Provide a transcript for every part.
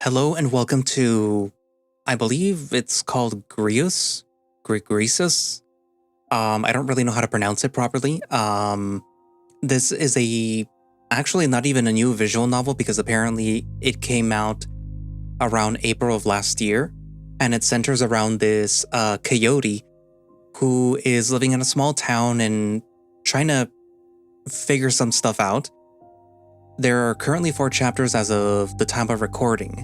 Hello and welcome to, I believe it's called Griseus. I don't really know how to pronounce it properly. This is actually not even a new visual novel because apparently it came out around April of last year, and it centers around this coyote who is living in a small town and trying to figure some stuff out. There are currently 4 chapters as of the time of recording.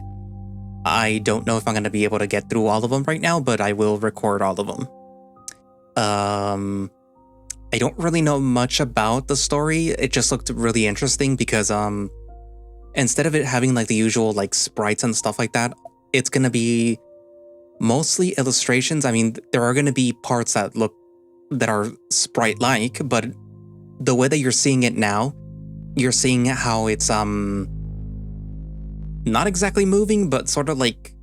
I don't know if I'm going to be able to get through all of them right now, but I will record all of them. I don't really know much about the story. It just looked really interesting because instead of it having like the usual like sprites and stuff like that, it's going to be mostly illustrations. I mean, there are going to be parts that are sprite-like, but the way that you're seeing it now, you're seeing how it's not exactly moving, but sort of like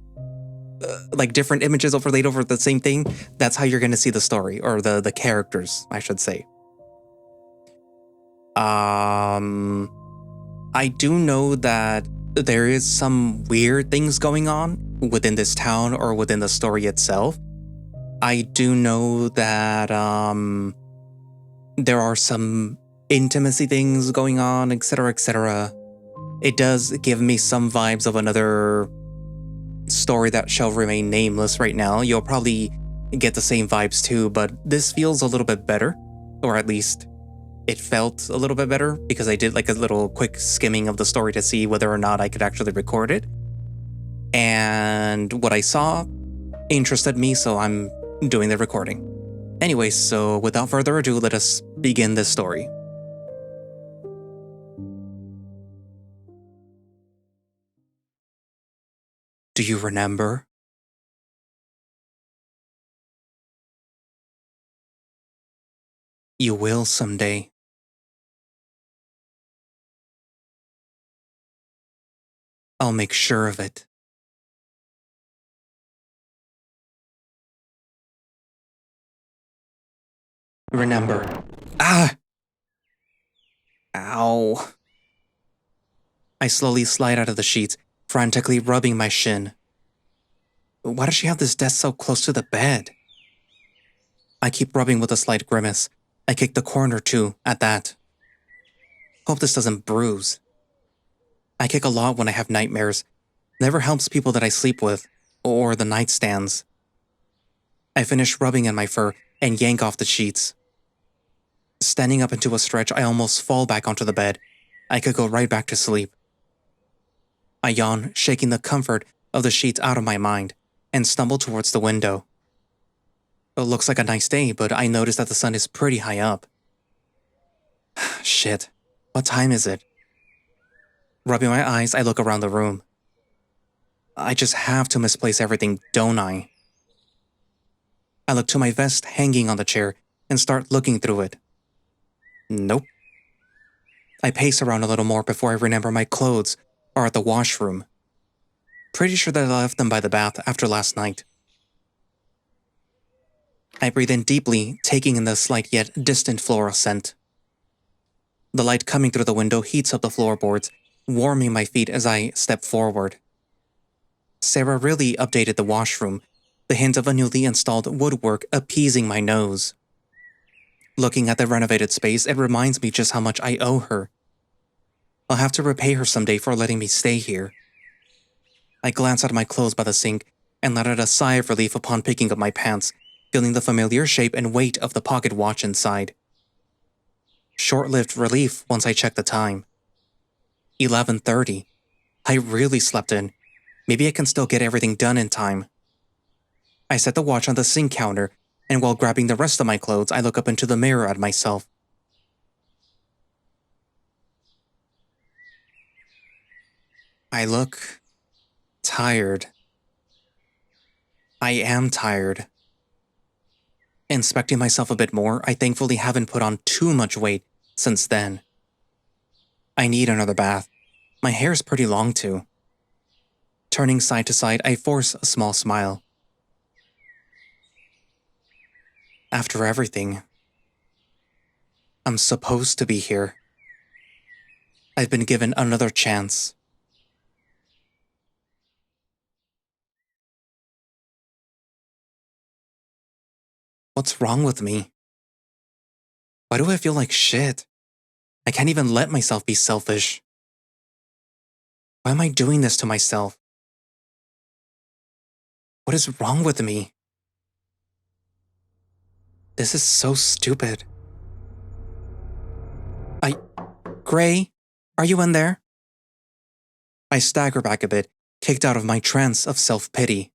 different images overlaid over the same thing. That's how you're going to see the story, or the characters, I should say. I do know that there is some weird things going on within this town or within the story itself. I do know that there are some intimacy things going on, etc., etc. It does give me some vibes of another story that shall remain nameless right now. You'll probably get the same vibes too, but this feels a little bit better, or at least it felt a little bit better because I did like a little quick skimming of the story to see whether or not I could actually record it. And what I saw interested me, so I'm doing the recording. Anyway, so without further ado, let us begin this story. Do you remember? You will someday. I'll make sure of it. Remember. Ah! Ow. I slowly slide out of the sheets, frantically rubbing my shin. Why does she have this desk so close to the bed? I keep rubbing with a slight grimace. I kick the corner too, at that. Hope this doesn't bruise. I kick a lot when I have nightmares. Never helps people that I sleep with, or the nightstands. I finish rubbing in my fur and yank off the sheets. Standing up into a stretch, I almost fall back onto the bed. I could go right back to sleep. I yawn, shaking the comfort of the sheets out of my mind, and stumble towards the window. It looks like a nice day, but I notice that the sun is pretty high up. Shit, what time is it? Rubbing my eyes, I look around the room. I just have to misplace everything, don't I? I look to my vest hanging on the chair and start looking through it. Nope. I pace around a little more before I remember my clothes are at the washroom. Pretty sure that I left them by the bath after last night. I breathe in deeply, taking in the slight yet distant floral scent. The light coming through the window heats up the floorboards, warming my feet as I step forward. Sarah really updated the washroom, the hint of a newly installed woodwork appeasing my nose. Looking at the renovated space, it reminds me just how much I owe her. I'll have to repay her someday for letting me stay here. I glance at my clothes by the sink and let out a sigh of relief upon picking up my pants, feeling the familiar shape and weight of the pocket watch inside. Short-lived relief once I check the time. 11:30. I really slept in. Maybe I can still get everything done in time. I set the watch on the sink counter, and while grabbing the rest of my clothes, I look up into the mirror at myself. I look tired. I am tired. Inspecting myself a bit more, I thankfully haven't put on too much weight since then. I need another bath. My hair's pretty long too. Turning side to side, I force a small smile. After everything, I'm supposed to be here. I've been given another chance. What's wrong with me? Why do I feel like shit? I can't even let myself be selfish. Why am I doing this to myself? What is wrong with me? This is so stupid. Gray, are you in there? I stagger back a bit, kicked out of my trance of self-pity.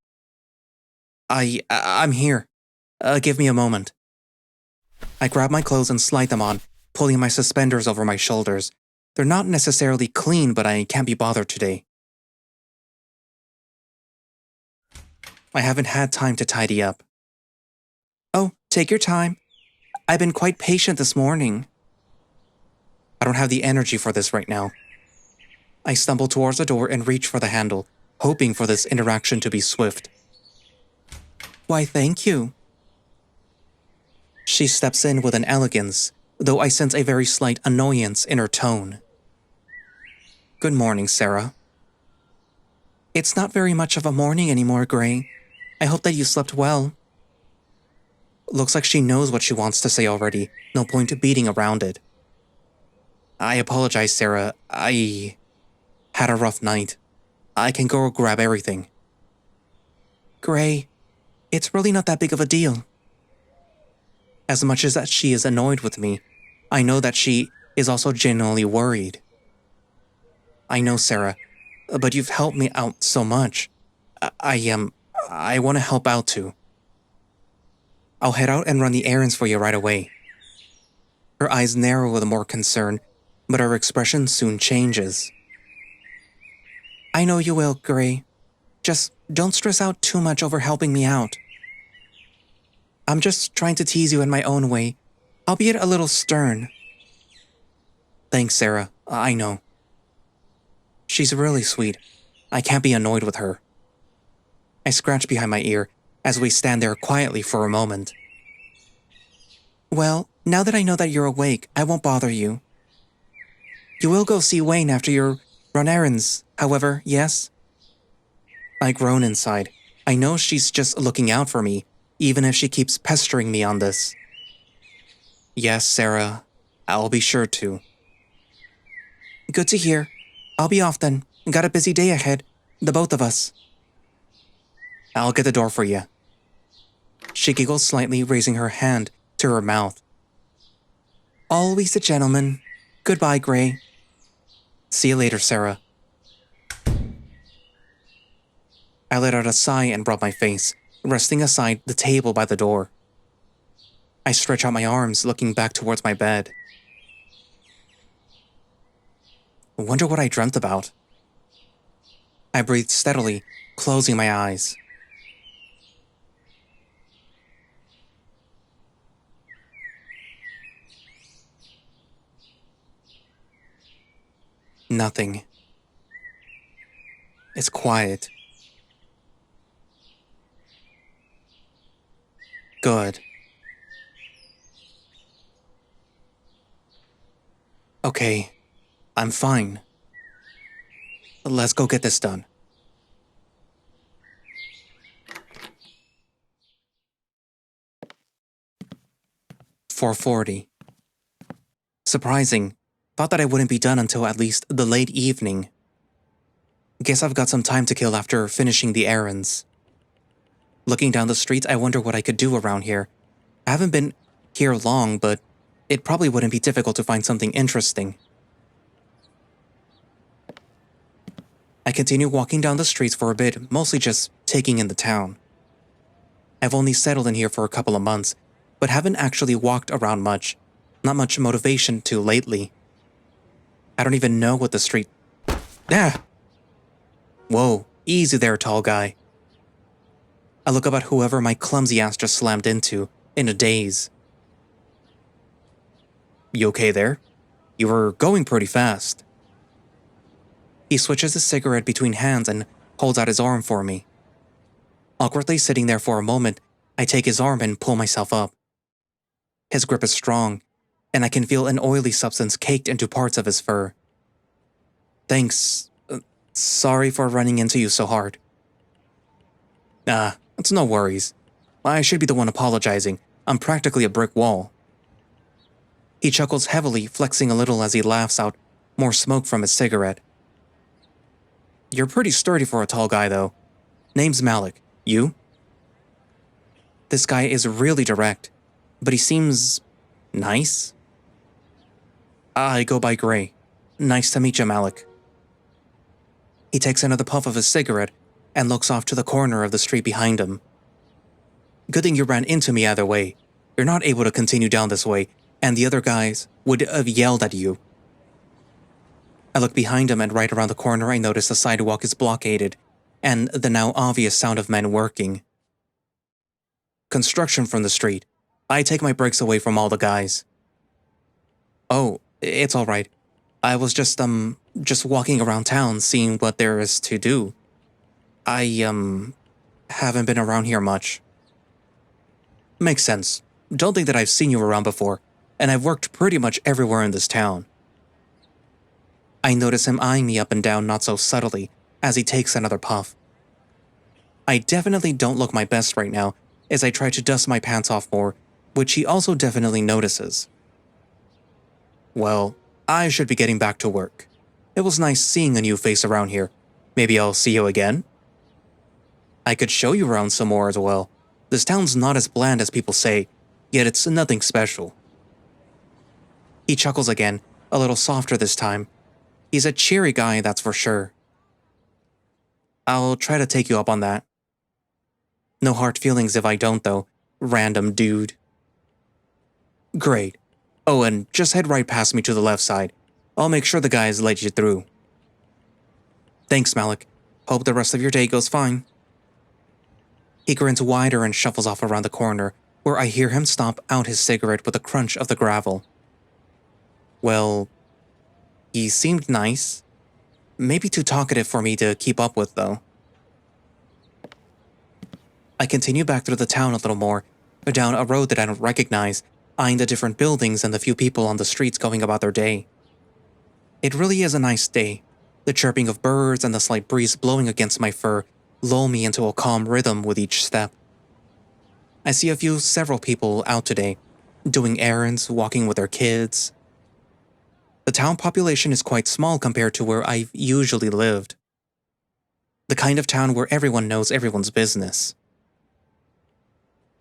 I'm here. Give me a moment. I grab my clothes and slide them on, pulling my suspenders over my shoulders. They're not necessarily clean, but I can't be bothered today. I haven't had time to tidy up. Oh, take your time. I've been quite patient this morning. I don't have the energy for this right now. I stumble towards the door and reach for the handle, hoping for this interaction to be swift. Why, thank you. She steps in with an elegance, though I sense a very slight annoyance in her tone. Good morning, Sarah. It's not very much of a morning anymore, Gray. I hope that you slept well. Looks like she knows what she wants to say already, no point beating around it. I apologize, Sarah. I had a rough night. I can go grab everything. Gray, it's really not that big of a deal. As much as that she is annoyed with me, I know that she is also genuinely worried. I know, Sarah, but you've helped me out so much. I want to help out too. I'll head out and run the errands for you right away. Her eyes narrow with more concern, but her expression soon changes. I know you will, Gray. Just don't stress out too much over helping me out. I'm just trying to tease you in my own way, albeit a little stern. Thanks, Sarah. I know. She's really sweet. I can't be annoyed with her. I scratch behind my ear as we stand there quietly for a moment. Well, now that I know that you're awake, I won't bother you. You will go see Wayne after your run errands, however, yes? I groan inside. I know she's just looking out for me, even if she keeps pestering me on this. Yes, Sarah, I'll be sure to. Good to hear. I'll be off then. Got a busy day ahead, the both of us. I'll get the door for you. She giggles slightly, raising her hand to her mouth. Always a gentleman. Goodbye, Gray. See you later, Sarah. I let out a sigh and rub my face, resting aside the table by the door. I stretch out my arms, looking back towards my bed. I wonder what I dreamt about. I breathe steadily, closing my eyes. Nothing. It's quiet. Good. Okay, I'm fine. Let's go get this done. "4:40. Surprising. Thought that I wouldn't be done until at least the late evening. Guess I've got some time to kill after finishing the errands. Looking down the street, I wonder what I could do around here. I haven't been here long, but it probably wouldn't be difficult to find something interesting. I continue walking down the streets for a bit, mostly just taking in the town. I've only settled in here for a couple of months, but haven't actually walked around much. Not much motivation to lately. I don't even know what the street... Ah! Whoa, easy there, tall guy. I look up at whoever my clumsy ass just slammed into, in a daze. You okay there? You were going pretty fast. He switches his cigarette between hands and holds out his arm for me. Awkwardly sitting there for a moment, I take his arm and pull myself up. His grip is strong, and I can feel an oily substance caked into parts of his fur. Thanks. Sorry for running into you so hard. It's no worries. I should be the one apologizing, I'm practically a brick wall. He chuckles heavily, flexing a little as he laughs out more smoke from his cigarette. You're pretty sturdy for a tall guy, though. Name's Malik. You? This guy is really direct, but he seems nice. I go by Gray. Nice to meet you, Malik. He takes another puff of his cigarette and looks off to the corner of the street behind him. Good thing you ran into me either way. You're not able to continue down this way, and the other guys would have yelled at you. I look behind him, and right around the corner I notice the sidewalk is blockaded, and the now obvious sound of men working. Construction from the street. I take my breaks away from all the guys. Oh, it's all right. I was just walking around town seeing what there is to do. I, haven't been around here much. Makes sense. Don't think that I've seen you around before, and I've worked pretty much everywhere in this town. I notice him eyeing me up and down not so subtly as he takes another puff. I definitely don't look my best right now as I try to dust my pants off more, which he also definitely notices. Well, I should be getting back to work. It was nice seeing a new face around here. Maybe I'll see you again? I could show you around some more as well. This town's not as bland as people say, yet it's nothing special. He chuckles again, a little softer this time. He's a cheery guy, that's for sure. I'll try to take you up on that. No hard feelings if I don't, though, random dude. Great. Oh, and just head right past me to the left side. I'll make sure the guys let you through. Thanks, Malik. Hope the rest of your day goes fine. He grins wider and shuffles off around the corner, where I hear him stomp out his cigarette with a crunch of the gravel. Well, he seemed nice. Maybe too talkative for me to keep up with, though. I continue back through the town a little more, down a road that I don't recognize, eyeing the different buildings and the few people on the streets going about their day. It really is a nice day. The chirping of birds and the slight breeze blowing against my fur lull me into a calm rhythm with each step. I see several people out today, doing errands, walking with their kids. The town population is quite small compared to where I've usually lived. The kind of town where everyone knows everyone's business.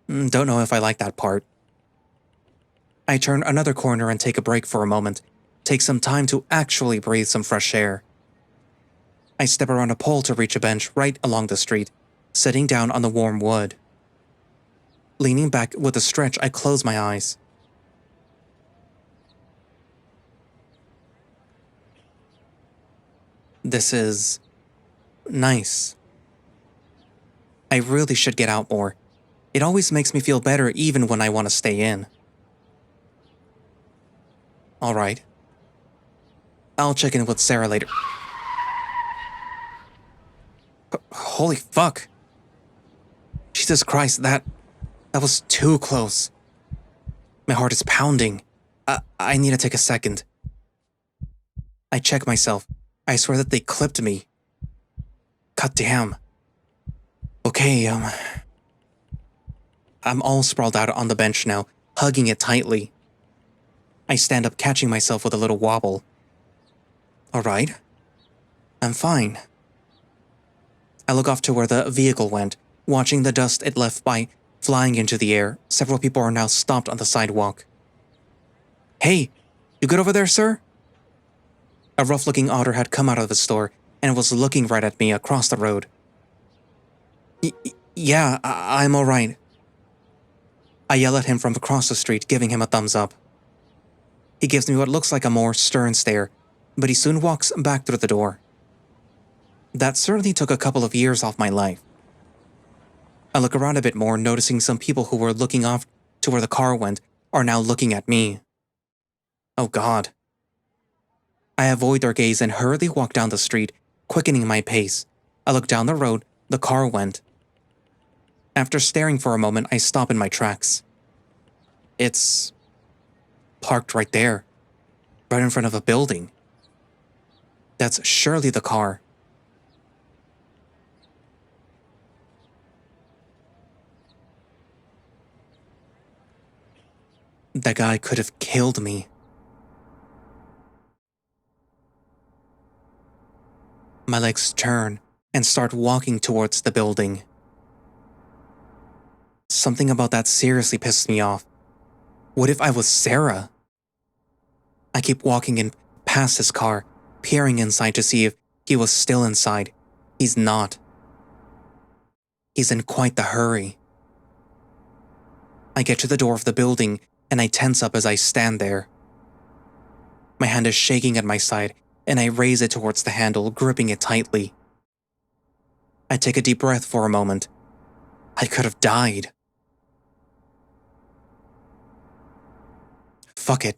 Don't know if I like that part. I turn another corner and take a break for a moment, take some time to actually breathe some fresh air. I step around a pole to reach a bench right along the street, sitting down on the warm wood. Leaning back with a stretch, I close my eyes. This is nice. I really should get out more. It always makes me feel better even when I want to stay in. Alright. I'll check in with Sarah later. Holy fuck. Jesus Christ, that was too close. My heart is pounding. I need to take a second. I check myself. I swear that they clipped me. God damn. Okay, I'm all sprawled out on the bench now, hugging it tightly. I stand up, catching myself with a little wobble. Alright. I'm fine. I look off to where the vehicle went, watching the dust it left by flying into the air. Several people are now stopped on the sidewalk. Hey, you good over there, sir? A rough-looking otter had come out of the store and was looking right at me across the road. Yeah, I'm alright. I yell at him from across the street, giving him a thumbs up. He gives me what looks like a more stern stare, but he soon walks back through the door. That certainly took a couple of years off my life. I look around a bit more, noticing some people who were looking off to where the car went are now looking at me. Oh God. I avoid their gaze and hurriedly walk down the street, quickening my pace. I look down the road, the car went. After staring for a moment, I stop in my tracks. It's parked right there, right in front of a building. That's surely the car. That guy could have killed me. My legs turn and start walking towards the building. Something about that seriously pissed me off. What if I was Sarah? I keep walking in past his car, peering inside to see if he was still inside. He's not. He's in quite the hurry. I get to the door of the building and I tense up as I stand there. My hand is shaking at my side and I raise it towards the handle, gripping it tightly. I take a deep breath for a moment. I could have died. Fuck it.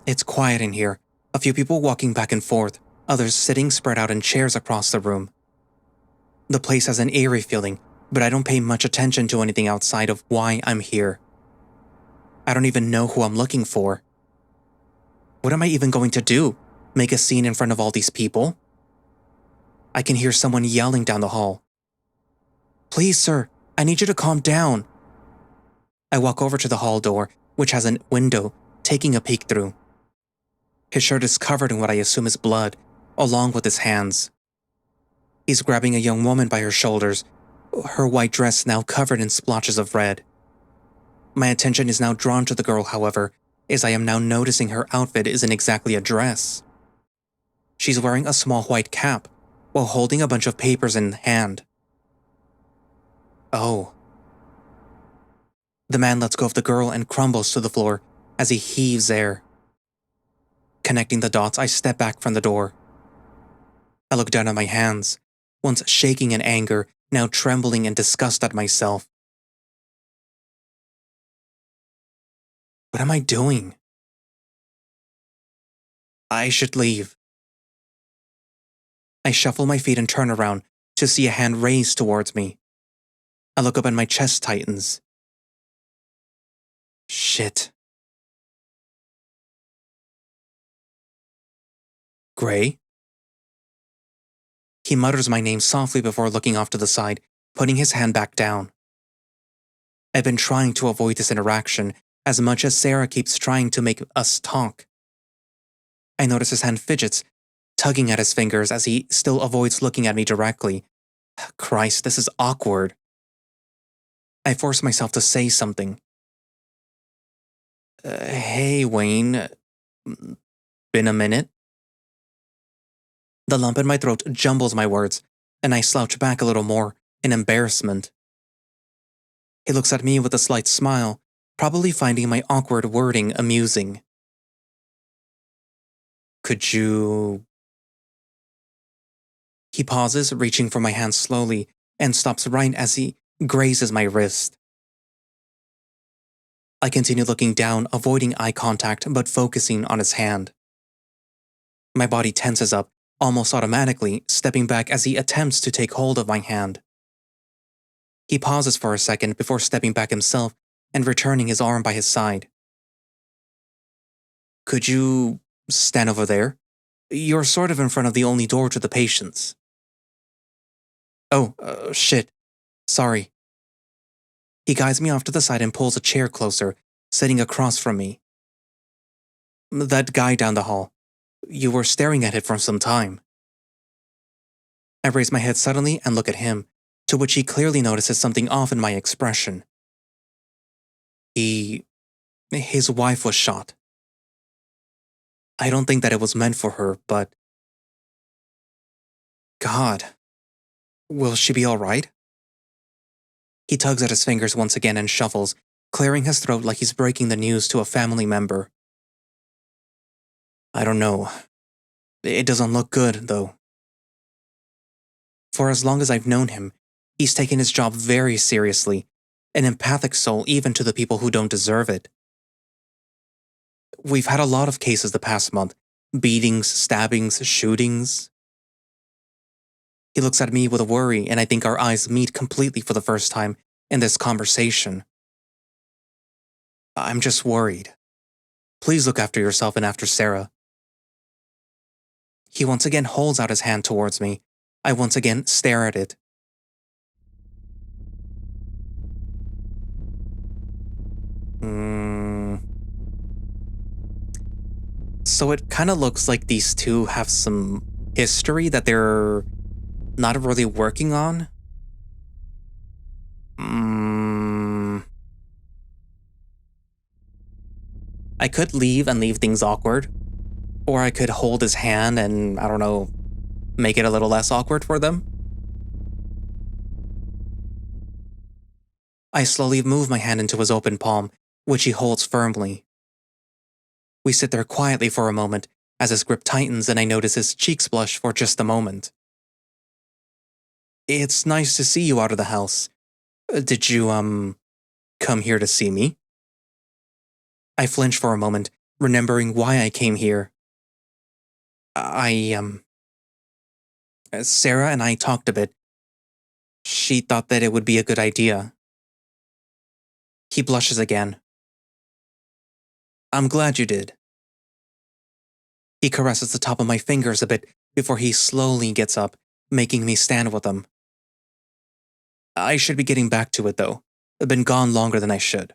It's quiet in here, a few people walking back and forth, others sitting spread out in chairs across the room. The place has an eerie feeling, but I don't pay much attention to anything outside of why I'm here. I don't even know who I'm looking for. What am I even going to do? Make a scene in front of all these people? I can hear someone yelling down the hall. Please, sir, I need you to calm down. I walk over to the hall door, which has a window, taking a peek through. His shirt is covered in what I assume is blood, along with his hands. He's grabbing a young woman by her shoulders, her white dress now covered in splotches of red. My attention is now drawn to the girl, however, as I am now noticing her outfit isn't exactly a dress. She's wearing a small white cap, while holding a bunch of papers in hand. Oh. The man lets go of the girl and crumbles to the floor as he heaves air. Connecting the dots, I step back from the door. I look down at my hands, once shaking in anger, now trembling in disgust at myself. What am I doing? I should leave. I shuffle my feet and turn around to see a hand raised towards me. I look up and my chest tightens. Shit. Gray? He mutters my name softly before looking off to the side, putting his hand back down. I've been trying to avoid this interaction as much as Sarah keeps trying to make us talk. I notice his hand fidgets, tugging at his fingers as he still avoids looking at me directly. Christ, this is awkward. I force myself to say something. Hey, Wayne. Been a minute? The lump in my throat jumbles my words, and I slouch back a little more, in embarrassment. He looks at me with a slight smile, probably finding my awkward wording amusing. Could you... He pauses, reaching for my hand slowly, and stops right as he grazes my wrist. I continue looking down, avoiding eye contact but focusing on his hand. My body tenses up, almost automatically, stepping back as he attempts to take hold of my hand. He pauses for a second before stepping back himself and returning his arm by his side. Could you stand over there? You're sort of in front of the only door to the patients. Oh, shit. Sorry. He guides me off to the side and pulls a chair closer, sitting across from me. That guy down the hall. You were staring at it for some time. I raise my head suddenly and look at him, to which he clearly notices something off in my expression. His wife was shot. I don't think that it was meant for her, but... God. Will she be alright? He tugs at his fingers once again and shuffles, clearing his throat like he's breaking the news to a family member. I don't know. It doesn't look good, though. For as long as I've known him, he's taken his job very seriously, an empathic soul even to the people who don't deserve it. We've had a lot of cases the past month, beatings, stabbings, shootings. He looks at me with a worry, and I think our eyes meet completely for the first time in this conversation. I'm just worried. Please look after yourself and after Sarah. He once again holds out his hand towards me. I once again stare at it. So it kind of looks like these two have some history that they're not really working on. I could leave and leave things awkward, or I could hold his hand and, I don't know, make it a little less awkward for them. I slowly move my hand into his open palm, which he holds firmly. We sit there quietly for a moment as his grip tightens and I notice his cheeks blush for just a moment. It's nice to see you out of the house. Did you, come here to see me? I flinch for a moment, remembering why I came here. Sarah and I talked a bit. She thought that it would be a good idea. He blushes again. I'm glad you did. He caresses the top of my fingers a bit before he slowly gets up, making me stand with him. I should be getting back to it, though. I've been gone longer than I should.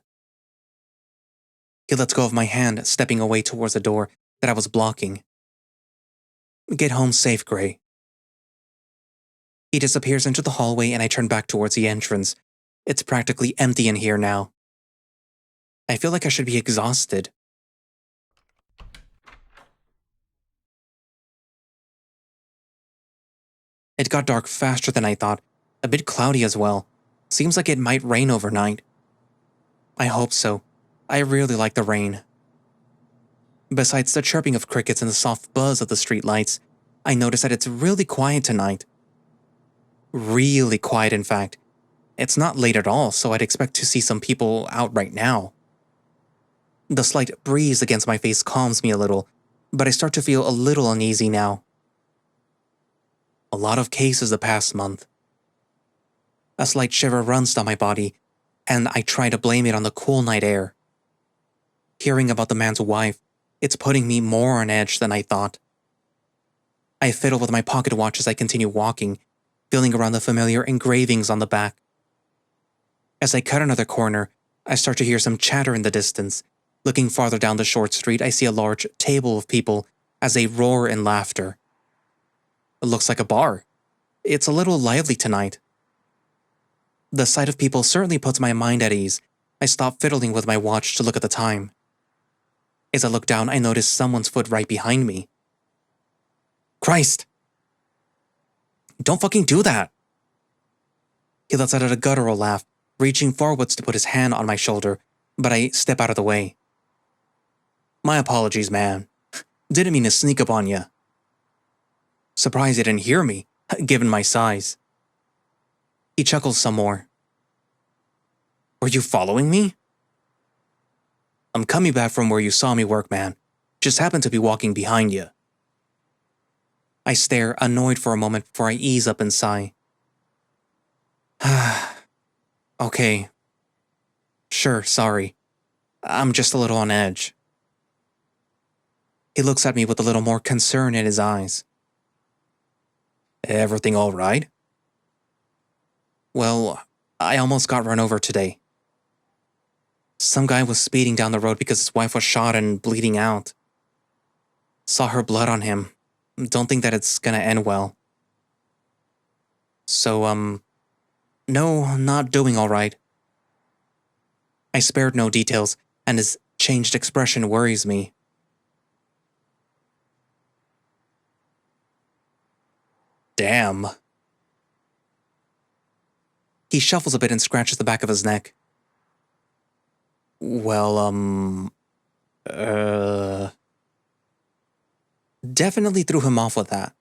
He lets go of my hand, stepping away towards the door that I was blocking. Get home safe, Gray. He disappears into the hallway and I turn back towards the entrance. It's practically empty in here now. I feel like I should be exhausted. It got dark faster than I thought, a bit cloudy as well. Seems like it might rain overnight. I hope so. I really like the rain. Besides the chirping of crickets and the soft buzz of the streetlights, I notice that it's really quiet tonight. Really quiet, in fact. It's not late at all, so I'd expect to see some people out right now. The slight breeze against my face calms me a little, but I start to feel a little uneasy now. A lot of cases the past month. A slight shiver runs down my body, and I try to blame it on the cool night air. Hearing about the man's wife, it's putting me more on edge than I thought. I fiddle with my pocket watch as I continue walking, feeling around the familiar engravings on the back. As I cut another corner, I start to hear some chatter in the distance. Looking farther down the short street, I see a large table of people as they roar in laughter. It looks like a bar. It's a little lively tonight. The sight of people certainly puts my mind at ease. I stop fiddling with my watch to look at the time. As I look down, I notice someone's foot right behind me. Christ! Don't fucking do that! He lets out a guttural laugh, reaching forwards to put his hand on my shoulder, but I step out of the way. My apologies, man. Didn't mean to sneak up on you. Surprised you didn't hear me, given my size. He chuckles some more. Were you following me? I'm coming back from where you saw me work, man. Just happened to be walking behind you. I stare, annoyed for a moment before I ease up and sigh. Okay. Sure, sorry. I'm just a little on edge. He looks at me with a little more concern in his eyes. Everything all right? Well, I almost got run over today. Some guy was speeding down the road because his wife was shot and bleeding out. Saw her blood on him. Don't think that it's gonna end well. So, no, not doing all right. I spared no details, and his changed expression worries me. Damn. He shuffles a bit and scratches the back of his neck. Well, definitely threw him off with that.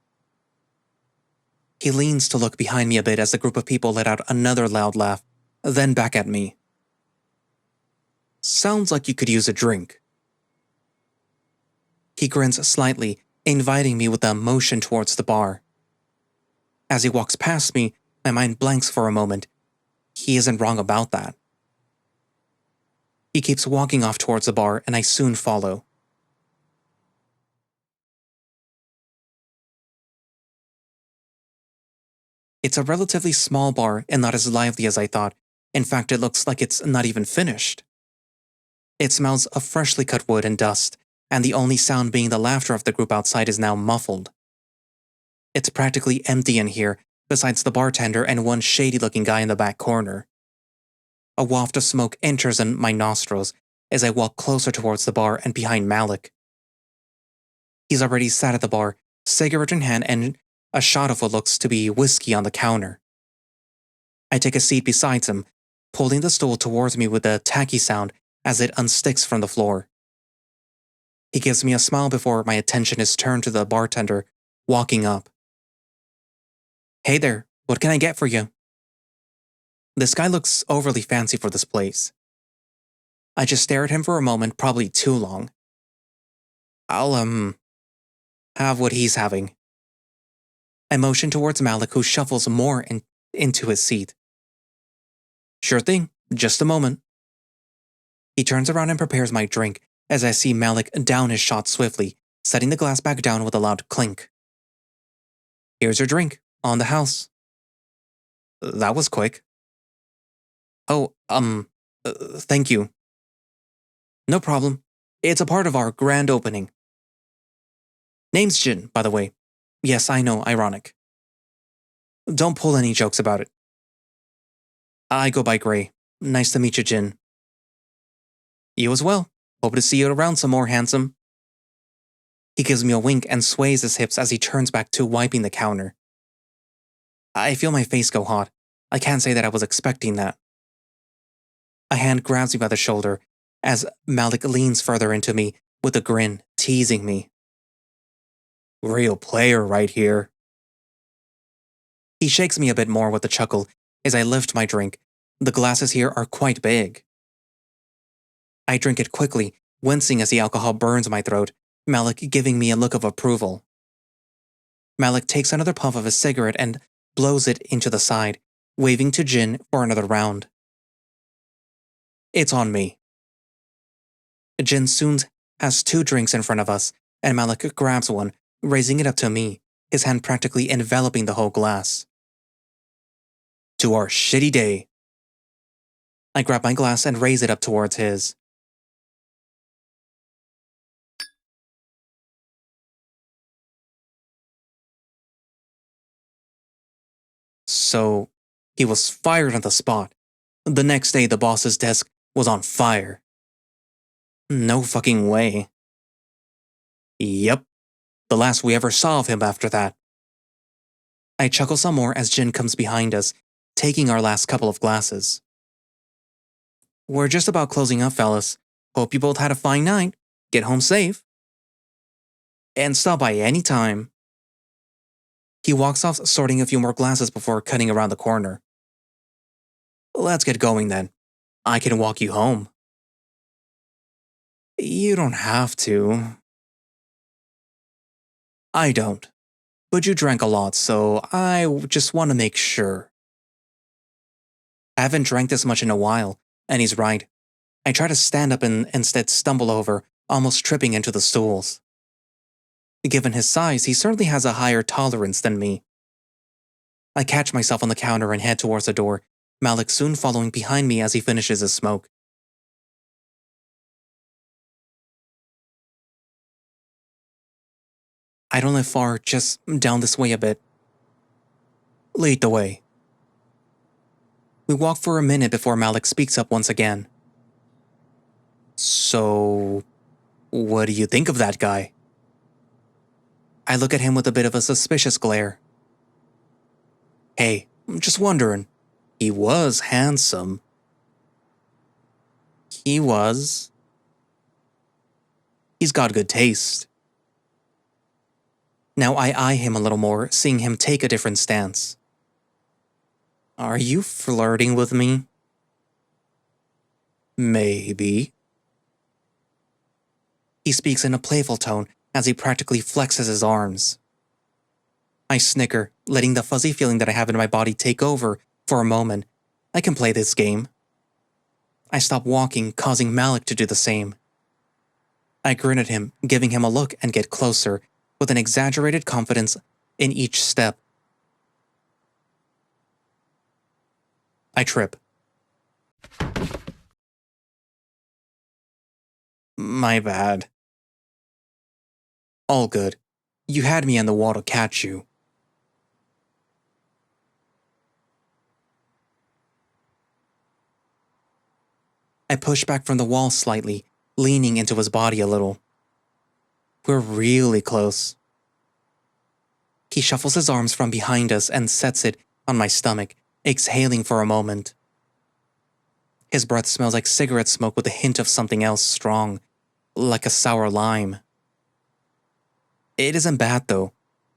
He leans to look behind me a bit as the group of people let out another loud laugh, then back at me. Sounds like you could use a drink. He grins slightly, inviting me with a motion towards the bar. As he walks past me, my mind blanks for a moment. He isn't wrong about that. He keeps walking off towards the bar, and I soon follow. It's a relatively small bar and not as lively as I thought. In fact, it looks like it's not even finished. It smells of freshly cut wood and dust, and the only sound being the laughter of the group outside is now muffled. It's practically empty in here, besides the bartender and one shady-looking guy in the back corner. A waft of smoke enters in my nostrils as I walk closer towards the bar and behind Malik. He's already sat at the bar, cigarette in hand and a shot of what looks to be whiskey on the counter. I take a seat beside him, pulling the stool towards me with a tacky sound as it unsticks from the floor. He gives me a smile before my attention is turned to the bartender, walking up. "Hey there, what can I get for you?" This guy looks overly fancy for this place. I just stare at him for a moment, probably too long. I'll, have what he's having. I motion towards Malik, who shuffles more into his seat. "Sure thing, just a moment." He turns around and prepares my drink as I see Malik down his shot swiftly, setting the glass back down with a loud clink. "Here's your drink, on the house." That was quick. "Oh, thank you." "No problem. It's a part of our grand opening." "Name's Jin, by the way. Yes, I know, ironic. Don't pull any jokes about it." "I go by Gray. Nice to meet you, Jin." "You as well. Hope to see you around some more, handsome." He gives me a wink and sways his hips as he turns back to wiping the counter. I feel my face go hot. I can't say that I was expecting that. A hand grabs me by the shoulder as Malik leans further into me with a grin, teasing me. "Real player right here." He shakes me a bit more with a chuckle as I lift my drink. The glasses here are quite big. I drink it quickly, wincing as the alcohol burns my throat, Malik giving me a look of approval. Malik takes another puff of his cigarette and blows it into the side, waving to Jin for another round. It's on me. Jin soon has 2 drinks in front of us, and Malik grabs one, raising it up to me, his hand practically enveloping the whole glass. "To our shitty day." I grab my glass and raise it up towards his. So, he was fired on the spot. The next day, the boss's desk was on fire. No fucking way. Yep, the last we ever saw of him after that. I chuckle some more as Jin comes behind us, taking our last couple of glasses. "We're just about closing up, fellas. Hope you both had a fine night. Get home safe. And stop by any time." He walks off, sorting a few more glasses before cutting around the corner. "Let's get going then. I can walk you home." "You don't have to." "I don't. But you drank a lot, so I just want to make sure." I haven't drank this much in a while, and he's right. I try to stand up and instead stumble over, almost tripping into the stools. Given his size, he certainly has a higher tolerance than me. I catch myself on the counter and head towards the door, Malik soon following behind me as he finishes his smoke. "I don't live far, just down this way a bit." "Lead the way." We walk for a minute before Malik speaks up once again. "So, what do you think of that guy?" I look at him with a bit of a suspicious glare. "Hey, I'm just wondering. He was handsome." "He was. He's got good taste." Now I eye him a little more, seeing him take a different stance. "Are you flirting with me?" "Maybe." He speaks in a playful tone as he practically flexes his arms. I snicker, letting the fuzzy feeling that I have in my body take over for a moment. I can play this game. I stop walking, causing Malik to do the same. I grin at him, giving him a look and get closer, with an exaggerated confidence in each step. I trip. My bad. All good. You had me on the wall to catch you. I push back from the wall slightly, leaning into his body a little. We're really close. He shuffles his arms from behind us and sets it on my stomach, exhaling for a moment. His breath smells like cigarette smoke with a hint of something else strong, like a sour lime. It isn't bad though.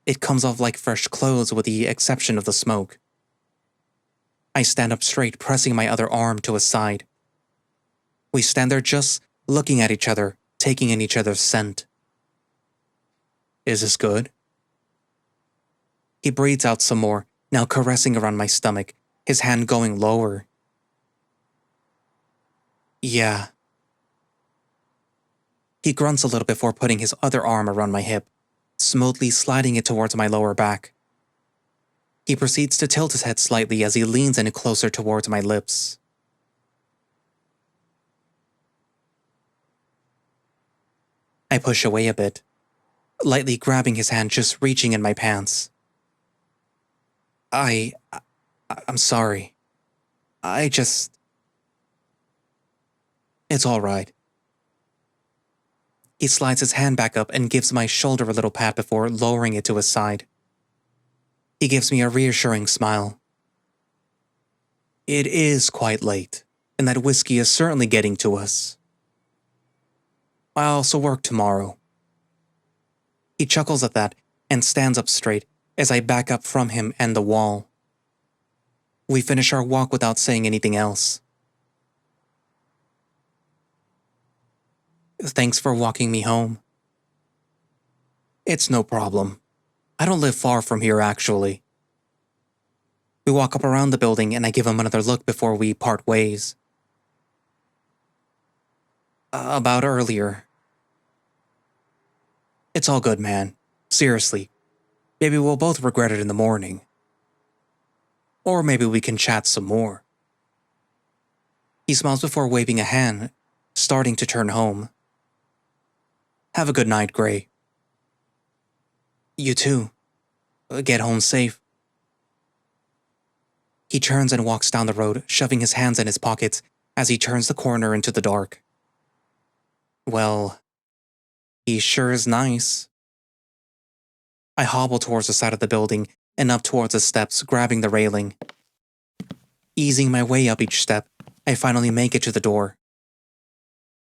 It comes off like fresh clothes with the exception of the smoke. I stand up straight, pressing my other arm to his side. We stand there just looking at each other, taking in each other's scent. Is this good? He breathes out some more, now caressing around my stomach, his hand going lower. Yeah. He grunts a little before putting his other arm around my hip, smoothly sliding it towards my lower back. He proceeds to tilt his head slightly as he leans in closer towards my lips. I push away a bit, lightly grabbing his hand, just reaching in my pants. I'm sorry. It's all right. He slides his hand back up and gives my shoulder a little pat before lowering it to his side. He gives me a reassuring smile. It is quite late, and that whiskey is certainly getting to us. I also work tomorrow. He chuckles at that and stands up straight as I back up from him and the wall. We finish our walk without saying anything else. Thanks for walking me home. It's no problem. I don't live far from here, actually. We walk up around the building and I give him another look before we part ways. About earlier. It's all good, man. Seriously. Maybe we'll both regret it in the morning. Or maybe we can chat some more. He smiles before waving a hand, starting to turn home. Have a good night, Gray. You too. Get home safe. He turns and walks down the road, shoving his hands in his pockets as he turns the corner into the dark. Well, he sure is nice. I hobble towards the side of the building and up towards the steps, grabbing the railing. Easing my way up each step, I finally make it to the door.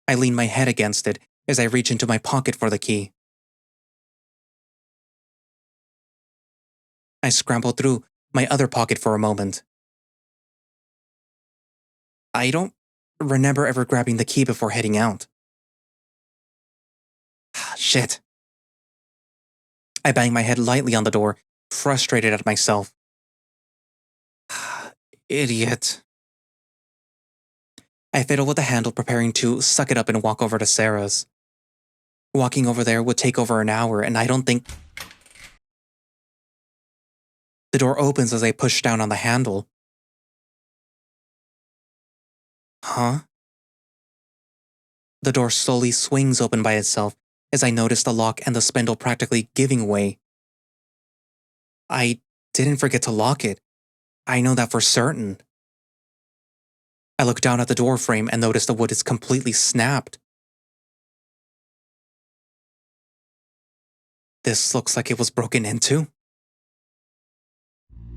I lean my head against it as I reach into my pocket for the key. I scramble through my other pocket for a moment. I don't remember ever grabbing the key before heading out. Shit. I bang my head lightly on the door, frustrated at myself. Idiot. I fiddle with the handle, preparing to suck it up and walk over to Sarah's. Walking over there would take over an hour, and I don't think... The door opens as I push down on the handle. Huh? The door slowly swings open by itself as I notice the lock and the spindle practically giving way. I didn't forget to lock it. I know that for certain. I look down at the door frame and notice the wood is completely snapped. This looks like it was broken into.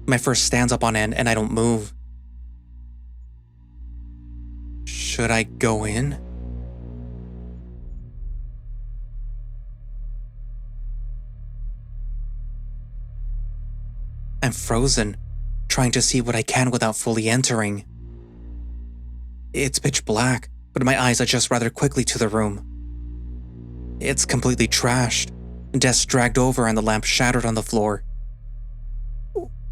My fur stands up on end and I don't move. Should I go in? I'm frozen, trying to see what I can without fully entering. It's pitch black, but my eyes adjust rather quickly to the room. It's completely trashed, desks dragged over and the lamp shattered on the floor.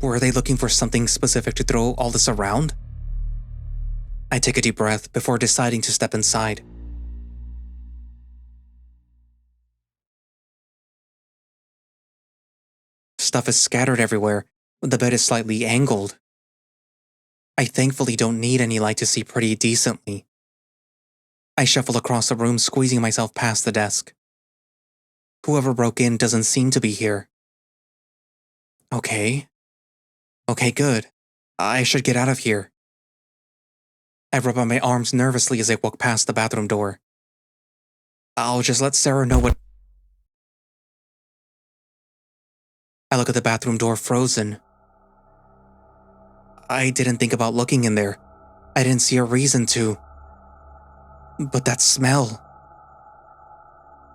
Were they looking for something specific to throw all this around? I take a deep breath before deciding to step inside. Stuff is scattered everywhere. The bed is slightly angled. I thankfully don't need any light to see pretty decently. I shuffle across the room, squeezing myself past the desk. Whoever broke in doesn't seem to be here. Okay, good. I should get out of here. I rub on my arms nervously as I walk past the bathroom door. I'll just let Sarah know what... I look at the bathroom door, frozen. I didn't think about looking in there. I didn't see a reason to. But that smell...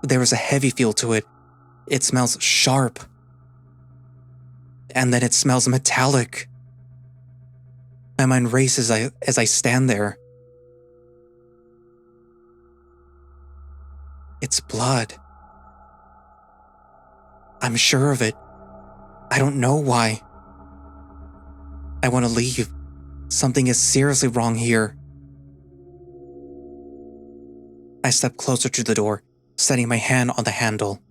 There is a heavy feel to it. It smells sharp. And then it smells metallic. My mind races as I stand there. It's blood. I'm sure of it. I don't know why. I want to leave. Something is seriously wrong here. I step closer to the door, setting my hand on the handle.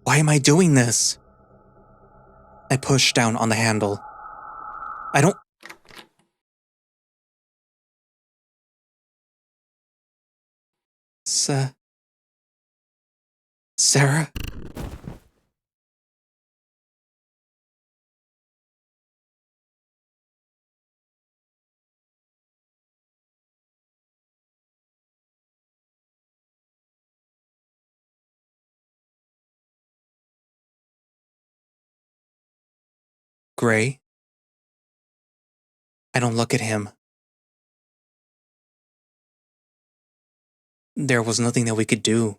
Why am I doing this? I push down on the handle. I don't... Sarah? Gray? I don't look at him. There was nothing that we could do.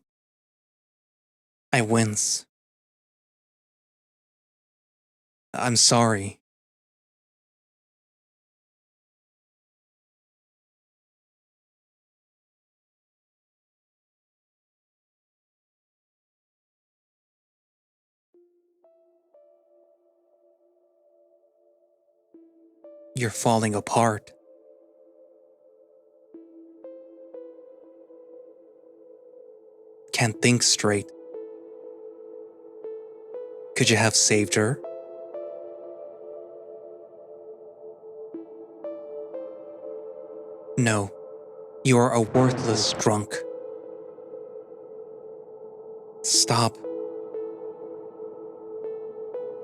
I wince. I'm sorry. You're falling apart. Can't think straight. Could you have saved her? No. You are a worthless drunk. Stop.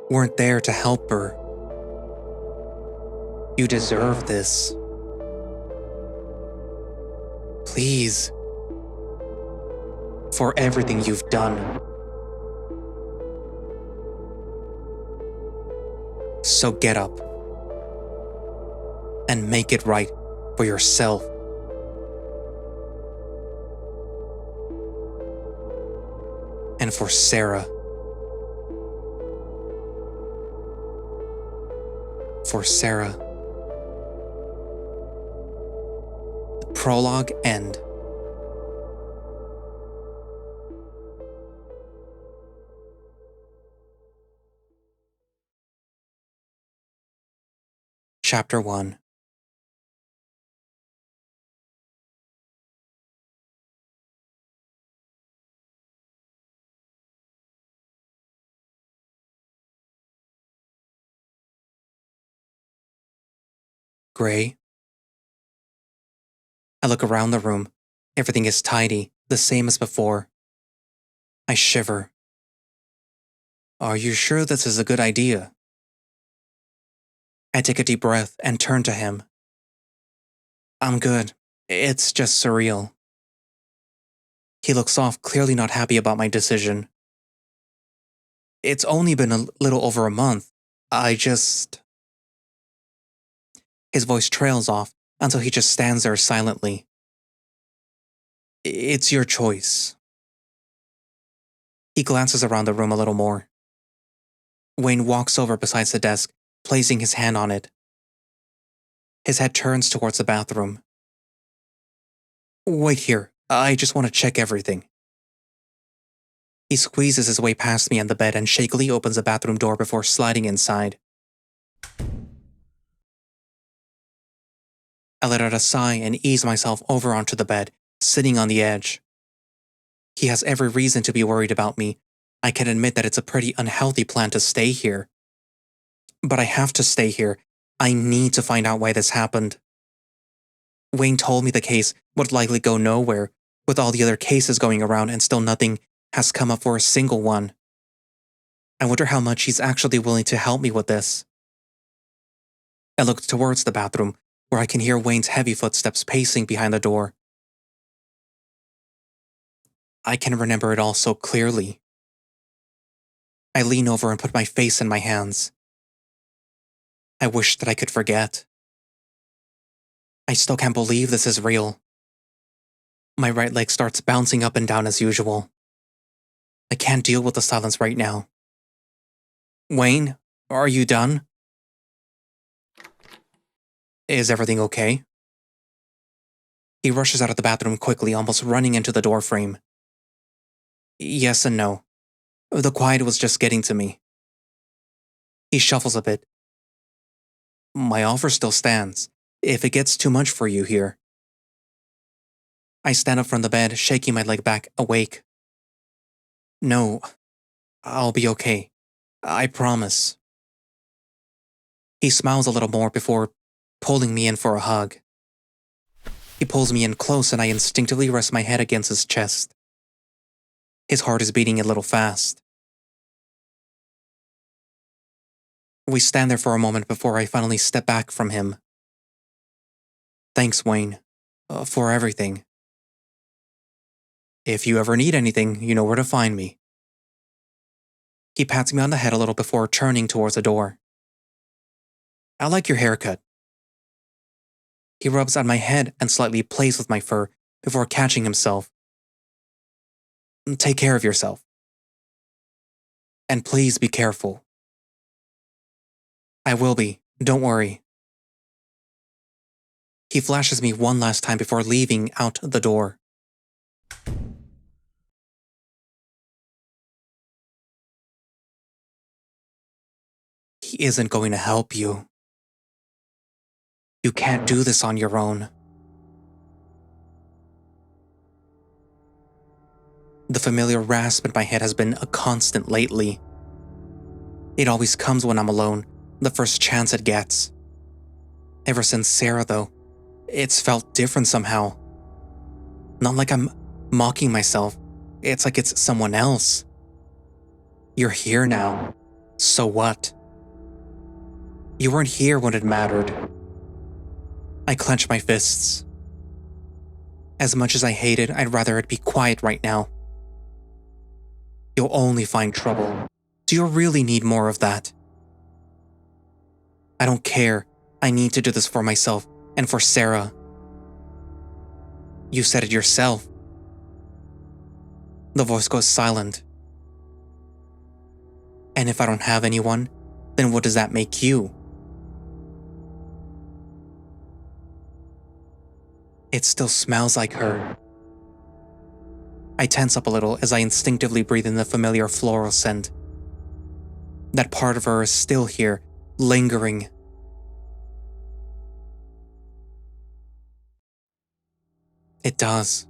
Weren't there to help her. You deserve this. Please. For everything you've done. So get up. And make it right for yourself. And for Sarah. For Sarah. The prologue end. Chapter 1. Gray. I look around the room. Everything is tidy, the same as before. I shiver. Are you sure this is a good idea? I take a deep breath and turn to him. I'm good. It's just surreal. He looks off, clearly not happy about my decision. It's only been a little over a month. His voice trails off until he just stands there silently. It's your choice. He glances around the room a little more. Wayne walks over beside the desk, placing his hand on it. His head turns towards the bathroom. Wait here. I just want to check everything. He squeezes his way past me on the bed and shakily opens the bathroom door before sliding inside. I let out a sigh and ease myself over onto the bed, sitting on the edge. He has every reason to be worried about me. I can admit that it's a pretty unhealthy plan to stay here. But I have to stay here. I need to find out why this happened. Wayne told me the case would likely go nowhere, with all the other cases going around and still nothing has come up for a single one. I wonder how much he's actually willing to help me with this. I looked towards the bathroom, where I can hear Wayne's heavy footsteps pacing behind the door. I can remember it all so clearly. I lean over and put my face in my hands. I wish that I could forget. I still can't believe this is real. My right leg starts bouncing up and down as usual. I can't deal with the silence right now. Wayne, are you done? Is everything okay? He rushes out of the bathroom quickly, almost running into the doorframe. Yes and no. The quiet was just getting to me. He shuffles a bit. My offer still stands, if it gets too much for you here. I stand up from the bed, shaking my leg back, awake. No, I'll be okay. I promise. He smiles a little more before pulling me in for a hug. He pulls me in close and I instinctively rest my head against his chest. His heart is beating a little fast. We stand there for a moment before I finally step back from him. Thanks, Wayne, for everything. If you ever need anything, you know where to find me. He pats me on the head a little before turning towards the door. I like your haircut. He rubs on my head and slightly plays with my fur before catching himself. Take care of yourself. And please be careful. I will be, don't worry. He flashes me one last time before leaving out the door. He isn't going to help you. You can't do this on your own. The familiar rasp in my head has been a constant lately. It always comes when I'm alone, the first chance it gets. Ever since Sarah, though, it's felt different somehow. Not like I'm mocking myself, it's like it's someone else. You're here now, so what? You weren't here when it mattered. I clench my fists. As much as I hate it, I'd rather it be quiet right now. You'll only find trouble. Do you really need more of that? I don't care. I need to do this for myself and for Sarah. You said it yourself. The voice goes silent. And if I don't have anyone, then what does that make you? It still smells like her. I tense up a little as I instinctively breathe in the familiar floral scent. That part of her is still here, lingering. It does.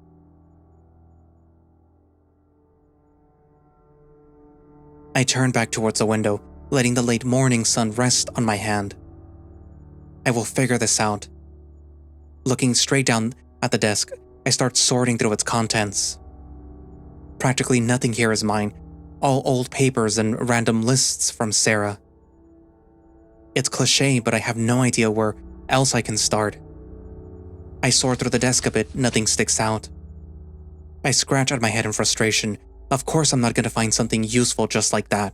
I turn back towards the window, letting the late morning sun rest on my hand. I will figure this out. Looking straight down at the desk, I start sorting through its contents. Practically nothing here is mine, all old papers and random lists from Sarah. It's cliché, but I have no idea where else I can start. I sort through the desk a bit, nothing sticks out. I scratch at my head in frustration. Of course I'm not going to find something useful just like that.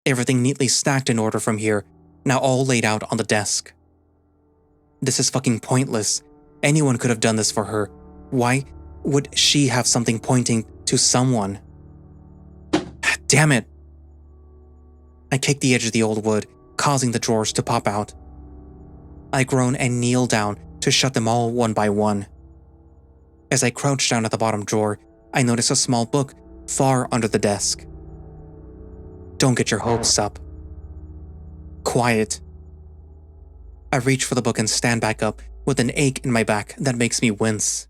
Everything neatly stacked in order from here, now all laid out on the desk. This is fucking pointless. Anyone could have done this for her. Why would she have something pointing to someone? Damn it! I kick the edge of the old wood, causing the drawers to pop out. I groan and kneel down to shut them all one by one. As I crouch down at the bottom drawer, I notice a small book far under the desk. Don't get your hopes up. Quiet. I reach for the book and stand back up with an ache in my back that makes me wince.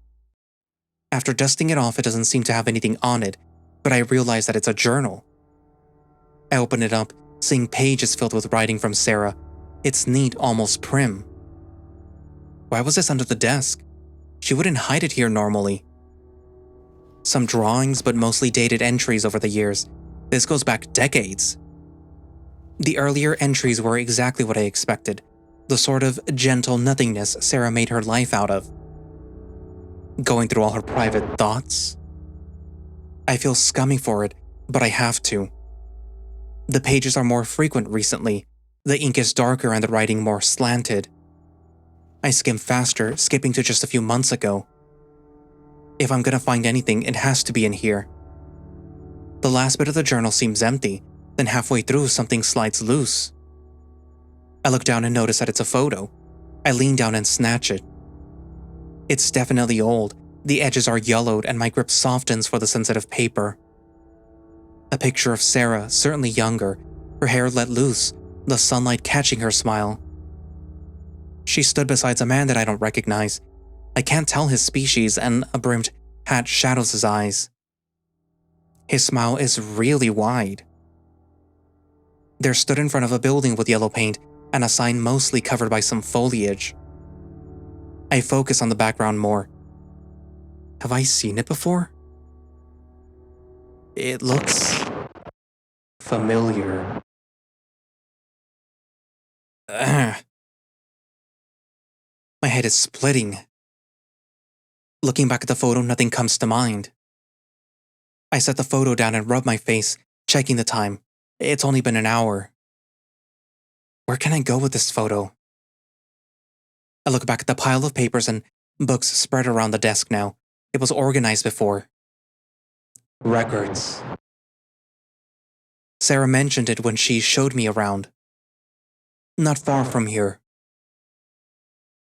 After dusting it off, it doesn't seem to have anything on it, but I realize that it's a journal. I open it up, seeing pages filled with writing from Sarah, It's neat, almost prim. Why was this under the desk? She wouldn't hide it here normally. Some drawings, but mostly dated entries over the years. This goes back decades. The earlier entries were exactly what I expected, the sort of gentle nothingness Sarah made her life out of. Going through all her private thoughts. I feel scummy for it, but I have to. The pages are more frequent recently. The ink is darker and the writing more slanted. I skim faster, skipping to just a few months ago. If I'm gonna find anything, it has to be in here. The last bit of the journal seems empty, then halfway through something slides loose. I look down and notice that it's a photo. I lean down and snatch it. It's definitely old. The edges are yellowed and my grip softens for the sensitive paper. A picture of Sarah, certainly younger, her hair let loose, the sunlight catching her smile. She stood beside a man that I don't recognize. I can't tell his species, and a brimmed hat shadows his eyes. His smile is really wide. They're stood in front of a building with yellow paint and a sign mostly covered by some foliage. I focus on the background more. Have I seen it before? It looks familiar. Ugh. My head is splitting. Looking back at the photo, nothing comes to mind. I set the photo down and rub my face, checking the time. It's only been an hour. Where can I go with this photo? I look back at the pile of papers and books spread around the desk now. It was organized before. Records. Sarah mentioned it when she showed me around. Not far from here.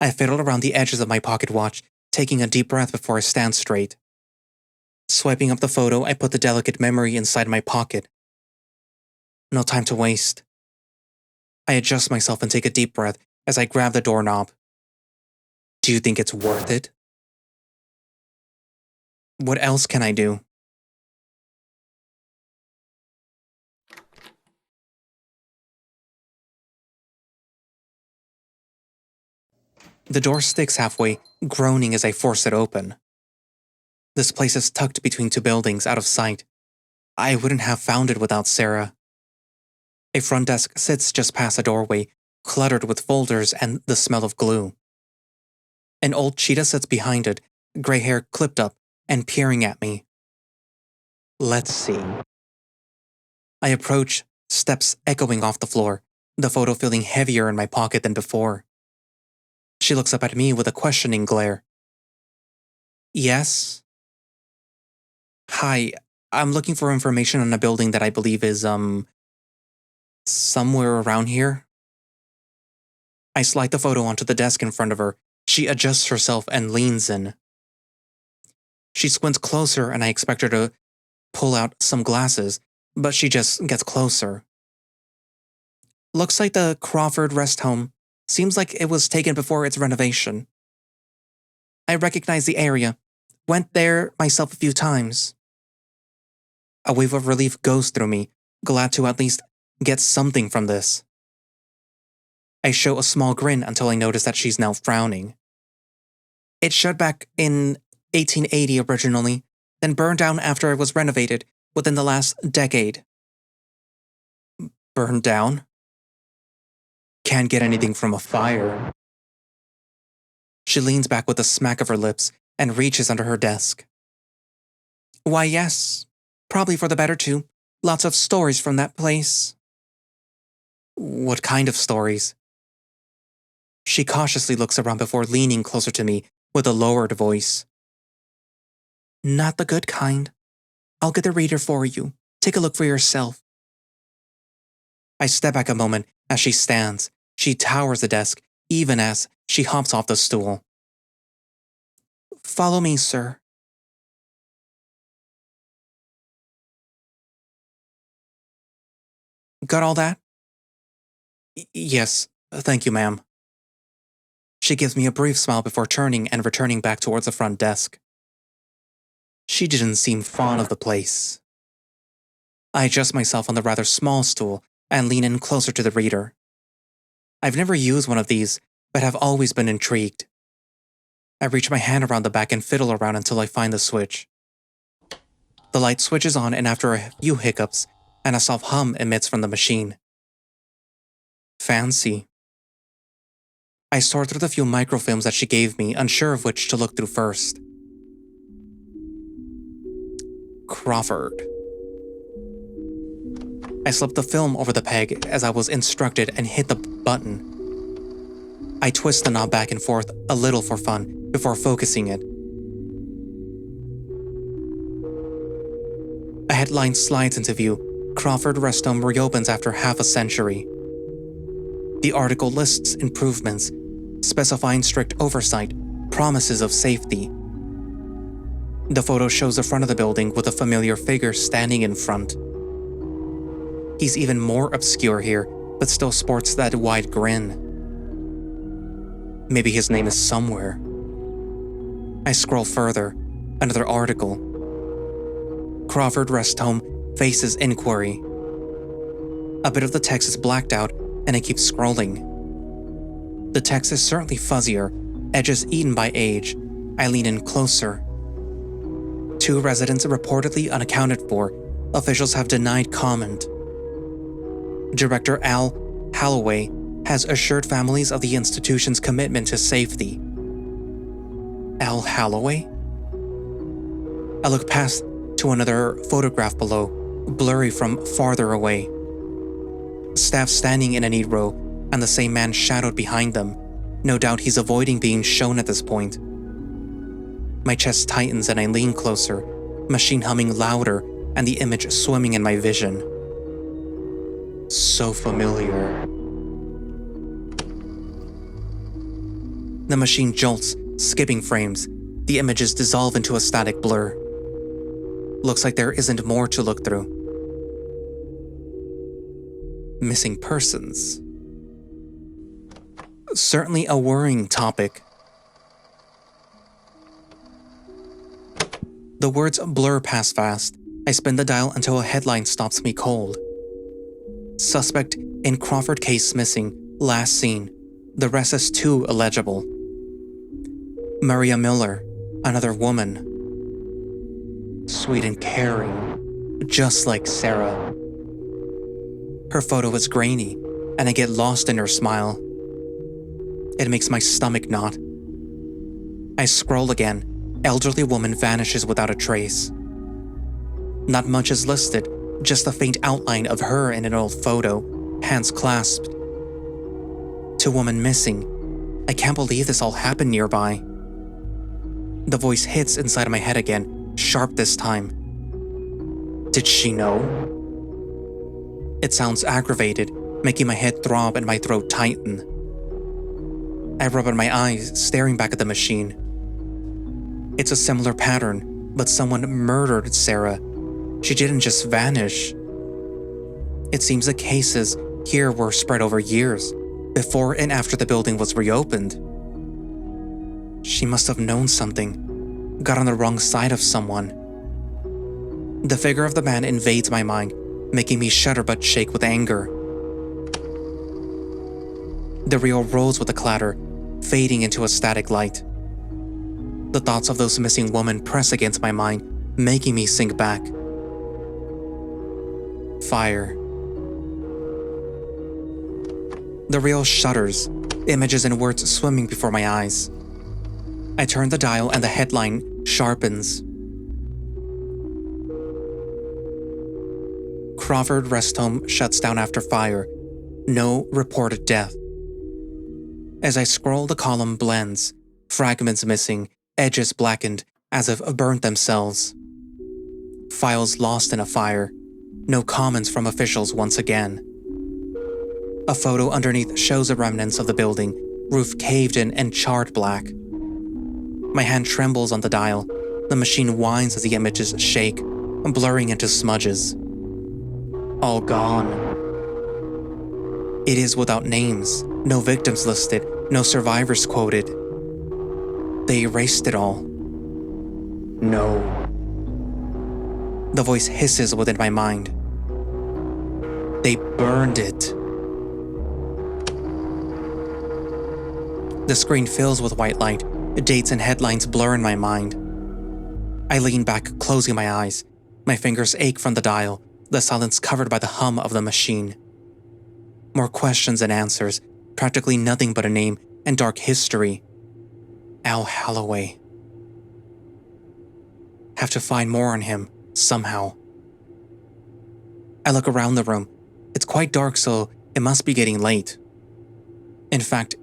I fiddle around the edges of my pocket watch, taking a deep breath before I stand straight. Swiping up the photo, I put the delicate memory inside my pocket. No time to waste. I adjust myself and take a deep breath as I grab the doorknob. Do you think it's worth it? What else can I do? The door sticks halfway, groaning as I force it open. This place is tucked between two buildings, out of sight. I wouldn't have found it without Sarah. A front desk sits just past the doorway, cluttered with folders and the smell of glue. An old cheetah sits behind it, gray hair clipped up and peering at me. Let's see. I approach, steps echoing off the floor, the photo feeling heavier in my pocket than before. She looks up at me with a questioning glare. Yes? Hi, I'm looking for information on a building that I believe is, somewhere around here. I slide the photo onto the desk in front of her. She adjusts herself and leans in. She squints closer and I expect her to pull out some glasses, but she just gets closer. Looks like the Crawford rest home. Seems like it was taken before its renovation. I recognize the area. Went there myself a few times. A wave of relief goes through me, glad to at least get something from this. I show a small grin until I notice that she's now frowning. It shut back in 1880 originally, then burned down after it was renovated within the last decade. Burned down? Can't get anything from a fire. She leans back with a smack of her lips and reaches under her desk. Why, yes. Probably for the better too. Lots of stories from that place. What kind of stories? She cautiously looks around before leaning closer to me with a lowered voice. Not the good kind. I'll get the reader for you. Take a look for yourself. I step back a moment as she stands. She towers the desk, even as she hops off the stool. Follow me, sir. Got all that? Yes, thank you, ma'am. She gives me a brief smile before turning and returning back towards the front desk. She didn't seem fond of the place. I adjust myself on the rather small stool and lean in closer to the reader. I've never used one of these, but have always been intrigued. I reach my hand around the back and fiddle around until I find the switch. The light switches on, and after a few hiccups, and a soft hum emits from the machine. Fancy. I sort through the few microfilms that she gave me, unsure of which to look through first. Crawford. I slipped the film over the peg as I was instructed and hit the button. I twist the knob back and forth a little for fun before focusing it. A headline slides into view. Crawford Rest Home reopens after half a century. The article lists improvements, specifying strict oversight, promises of safety. The photo shows the front of the building with a familiar figure standing in front. He's even more obscure here, but still sports that wide grin. Maybe his name is somewhere. I scroll further. Another article. Crawford Rest Home faces inquiry. A bit of the text is blacked out, and I keep scrolling. The text is certainly fuzzier, edges eaten by age. I lean in closer. 2 residents reportedly unaccounted for. Officials have denied comment. Director Al Halloway has assured families of the institution's commitment to safety. Al Halloway? I look past to another photograph below, blurry from farther away. Staff standing in a neat row, and the same man shadowed behind them. No doubt he's avoiding being shown at this point. My chest tightens and I lean closer, machine humming louder and the image swimming in my vision. So familiar. The machine jolts, skipping frames. The images dissolve into a static blur. Looks like there isn't more to look through. Missing persons. Certainly a worrying topic. The words blur past fast. I spin the dial until a headline stops me cold. Suspect in Crawford case missing, last seen. The rest is too illegible. Maria Miller, another woman. Sweet and caring, just like Sarah. Her photo is grainy, and I get lost in her smile. It makes my stomach knot. I scroll again. Elderly woman vanishes without a trace. Not much is listed, just a faint outline of her in an old photo, hands clasped. 2 women missing. I can't believe this all happened nearby. The voice hits inside my head again, sharp this time. Did she know? It sounds aggravated, making my head throb and my throat tighten. I rub at my eyes, staring back at the machine. It's a similar pattern, but someone murdered Sarah. She didn't just vanish. It seems the cases here were spread over years, before and after the building was reopened. She must have known something, got on the wrong side of someone. The figure of the man invades my mind, making me shudder but shake with anger. The reel rolls with a clatter, fading into a static light. The thoughts of those missing women press against my mind, making me sink back. Fire. The reel shudders, images and words swimming before my eyes. I turn the dial and the headline sharpens. Crawford Rest Home shuts down after fire. No reported death. As I scroll, the column blends. Fragments missing, edges blackened, as if burnt themselves. Files lost in a fire. No comments from officials once again. A photo underneath shows the remnants of the building, roof caved in and charred black. My hand trembles on the dial. The machine whines as the images shake, blurring into smudges. All gone. It is without names, no victims listed, no survivors quoted. They erased it all. No. The voice hisses within my mind. They burned it. The screen fills with white light, dates and headlines blur in my mind. I lean back, closing my eyes. My fingers ache from the dial, the silence covered by the hum of the machine. More questions than answers, practically nothing but a name and dark history. Al Holloway. Have to find more on him, somehow. I look around the room. It's quite dark, so it must be getting late. In fact,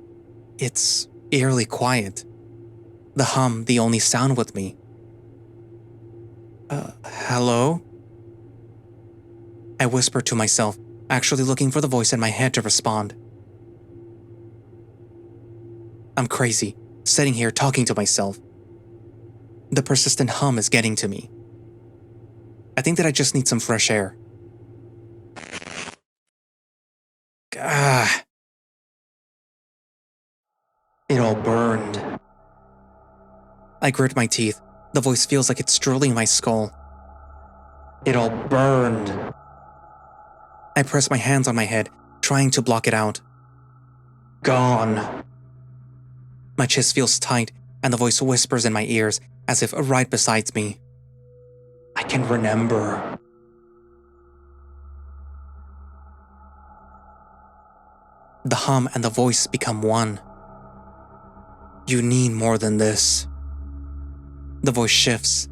it's eerily quiet. The hum, the only sound with me. Hello? I whisper to myself, actually looking for the voice in my head to respond. I'm crazy, sitting here talking to myself. The persistent hum is getting to me. I think that I just need some fresh air. Ah. It all burned. I grit my teeth. The voice feels like it's drilling my skull. It all burned. I press my hands on my head, trying to block it out. Gone. My chest feels tight, and the voice whispers in my ears, as if right beside me. I can remember. The hum and the voice become one. You need more than this. The voice shifts.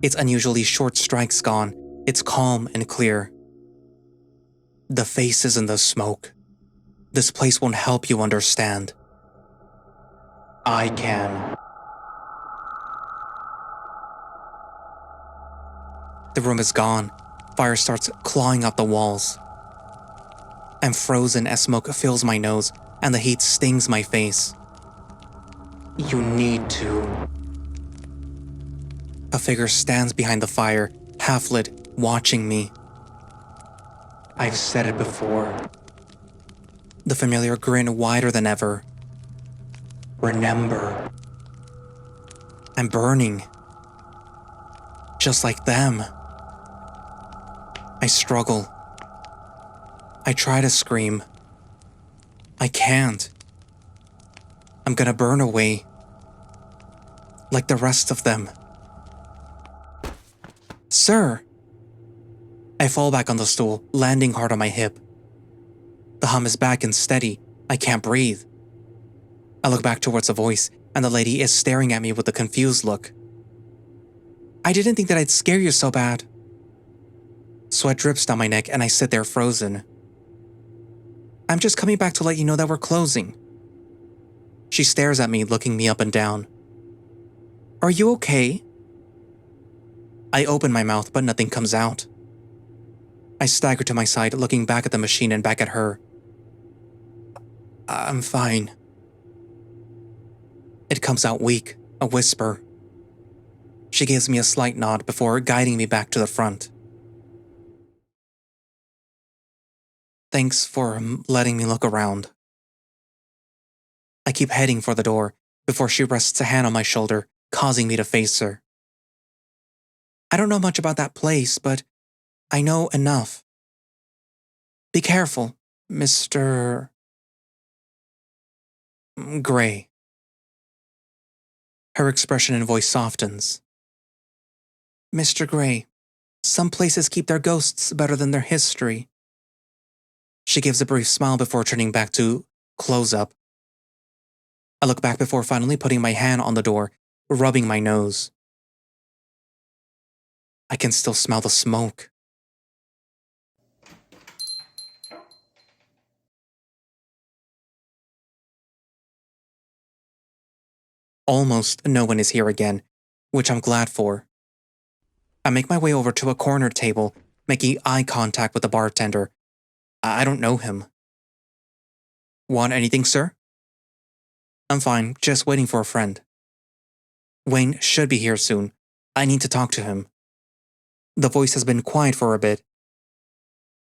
Its unusually short strikes gone. It's calm and clear. The face is in the smoke. This place won't help you understand. I can. The room is gone. Fire starts clawing up the walls. I'm frozen as smoke fills my nose and the heat stings my face. You need to. A figure stands behind the fire, half-lit, watching me. I've said it before. The familiar grin wider than ever. Remember. I'm burning. Just like them. I struggle. I try to scream. I can't. I'm gonna burn away. Like the rest of them. Sir! I fall back on the stool, landing hard on my hip. The hum is back and steady. I can't breathe. I look back towards the voice, and the lady is staring at me with a confused look. I didn't think that I'd scare you so bad. Sweat drips down my neck, and I sit there frozen. I'm just coming back to let you know that we're closing. She stares at me, looking me up and down. Are you okay? I open my mouth, but nothing comes out. I stagger to my side, looking back at the machine and back at her. I'm fine. It comes out weak, a whisper. She gives me a slight nod before guiding me back to the front. Thanks for letting me look around. I keep heading for the door before she rests a hand on my shoulder, causing me to face her. I don't know much about that place, but I know enough. Be careful, Mr. Gray. Her expression and voice softens. Mr. Gray, some places keep their ghosts better than their history. She gives a brief smile before turning back to close up. I look back before finally putting my hand on the door, rubbing my nose. I can still smell the smoke. Almost no one is here again, which I'm glad for. I make my way over to a corner table, making eye contact with the bartender. I don't know him. Want anything, sir? I'm fine, just waiting for a friend. Wayne should be here soon. I need to talk to him. The voice has been quiet for a bit.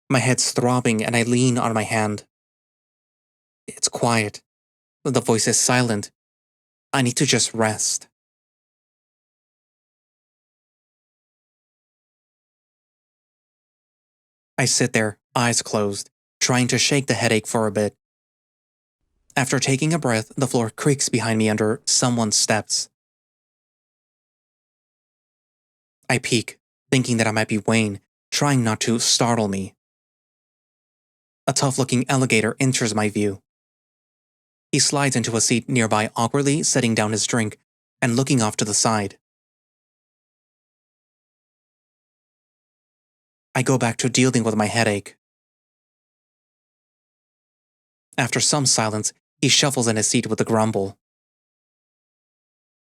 My head's throbbing and I lean on my hand. It's quiet. The voice is silent. I need to just rest. I sit there, eyes closed, trying to shake the headache for a bit. After taking a breath, the floor creaks behind me under someone's steps. I peek, thinking that I might be Wayne, trying not to startle me. A tough-looking alligator enters my view. He slides into a seat nearby, awkwardly setting down his drink and looking off to the side. I go back to dealing with my headache. After some silence, he shuffles in his seat with a grumble.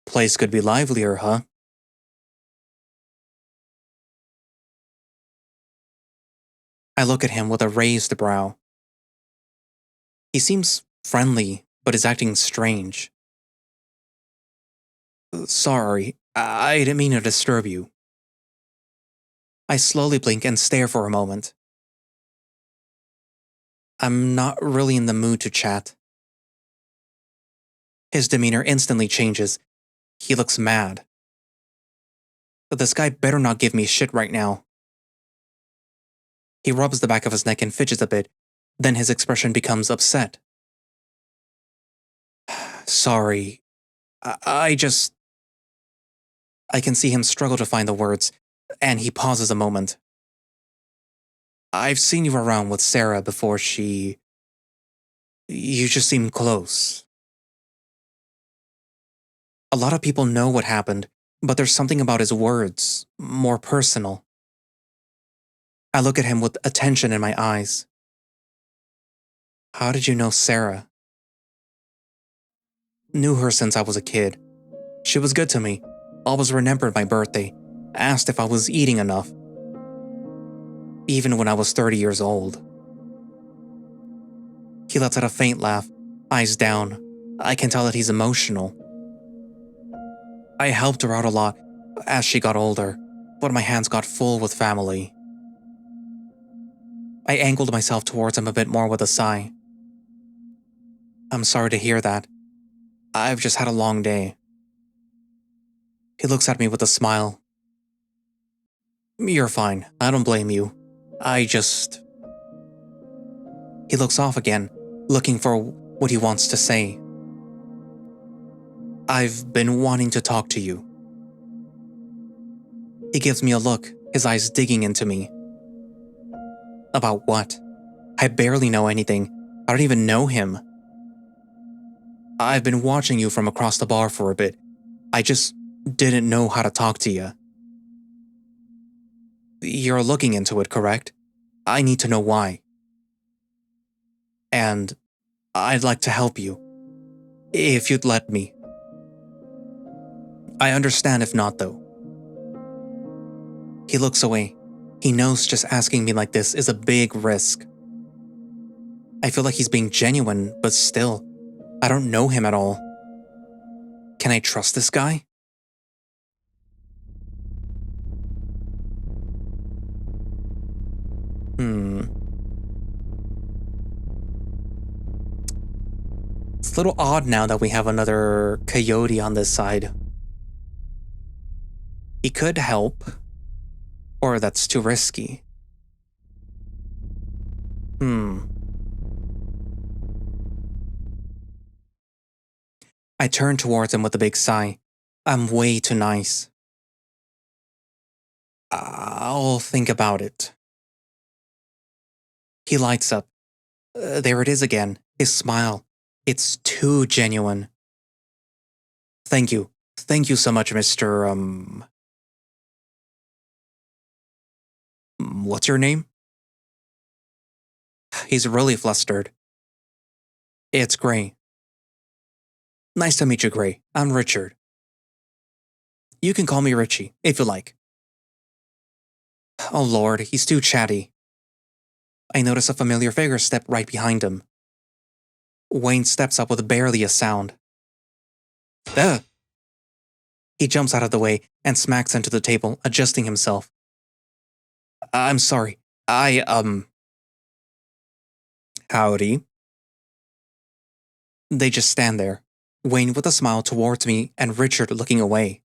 Place could be livelier, huh? I look at him with a raised brow. He seems friendly, but is acting strange. Sorry, I didn't mean to disturb you. I slowly blink and stare for a moment. I'm not really in the mood to chat. His demeanor instantly changes. He looks mad. But this guy better not give me shit right now. He rubs the back of his neck and fidgets a bit, then his expression becomes upset. Sorry, I just... I can see him struggle to find the words, and he pauses a moment. I've seen you around with Sarah before she... You just seem close. A lot of people know what happened, but there's something about his words, more personal. I look at him with attention in my eyes. How did you know Sarah? Knew her since I was a kid. She was good to me, always remembered my birthday, asked if I was eating enough. Even when I was 30 years old. He lets out a faint laugh, eyes down. I can tell that he's emotional. I helped her out a lot as she got older, but my hands got full with family. I angled myself towards him a bit more with a sigh. I'm sorry to hear that. I've just had a long day. He looks at me with a smile. You're fine. I don't blame you. I just... He looks off again, looking for what he wants to say. I've been wanting to talk to you. He gives me a look, his eyes digging into me. About what? I barely know anything. I don't even know him. I've been watching you from across the bar for a bit. I just didn't know how to talk to you. You're looking into it, correct? I need to know why. And I'd like to help you. If you'd let me. I understand if not, though. He looks away. He knows just asking me like this is a big risk. I feel like he's being genuine, but still, I don't know him at all. Can I trust this guy? It's a little odd now that we have another coyote on this side. He could help, or that's too risky. I turn towards him with a big sigh. I'm way too nice. I'll think about it. He lights up. There it is again, his smile. It's too genuine. Thank you. Thank you so much, Mr. What's your name? He's really flustered. It's Gray. Nice to meet you, Gray. I'm Richard. You can call me Richie, if you like. Oh Lord, he's too chatty. I notice a familiar figure step right behind him. Wayne steps up with barely a sound. Ugh! He jumps out of the way and smacks into the table, adjusting himself. I'm sorry. Howdy. They just stand there, Wayne with a smile towards me and Richard looking away.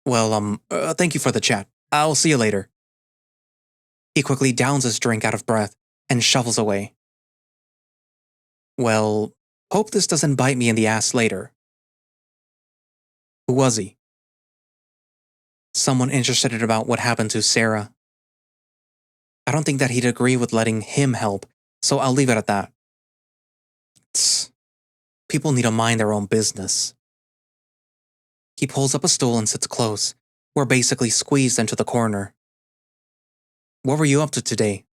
Well, thank you for the chat. I'll see you later. He quickly downs his drink out of breath and shovels away. Well, hope this doesn't bite me in the ass later. Who was he? Someone interested about what happened to Sarah. I don't think that he'd agree with letting him help, so I'll leave it at that. Tss. People need to mind their own business. He pulls up a stool and sits close. We're basically squeezed into the corner. What were you up to today?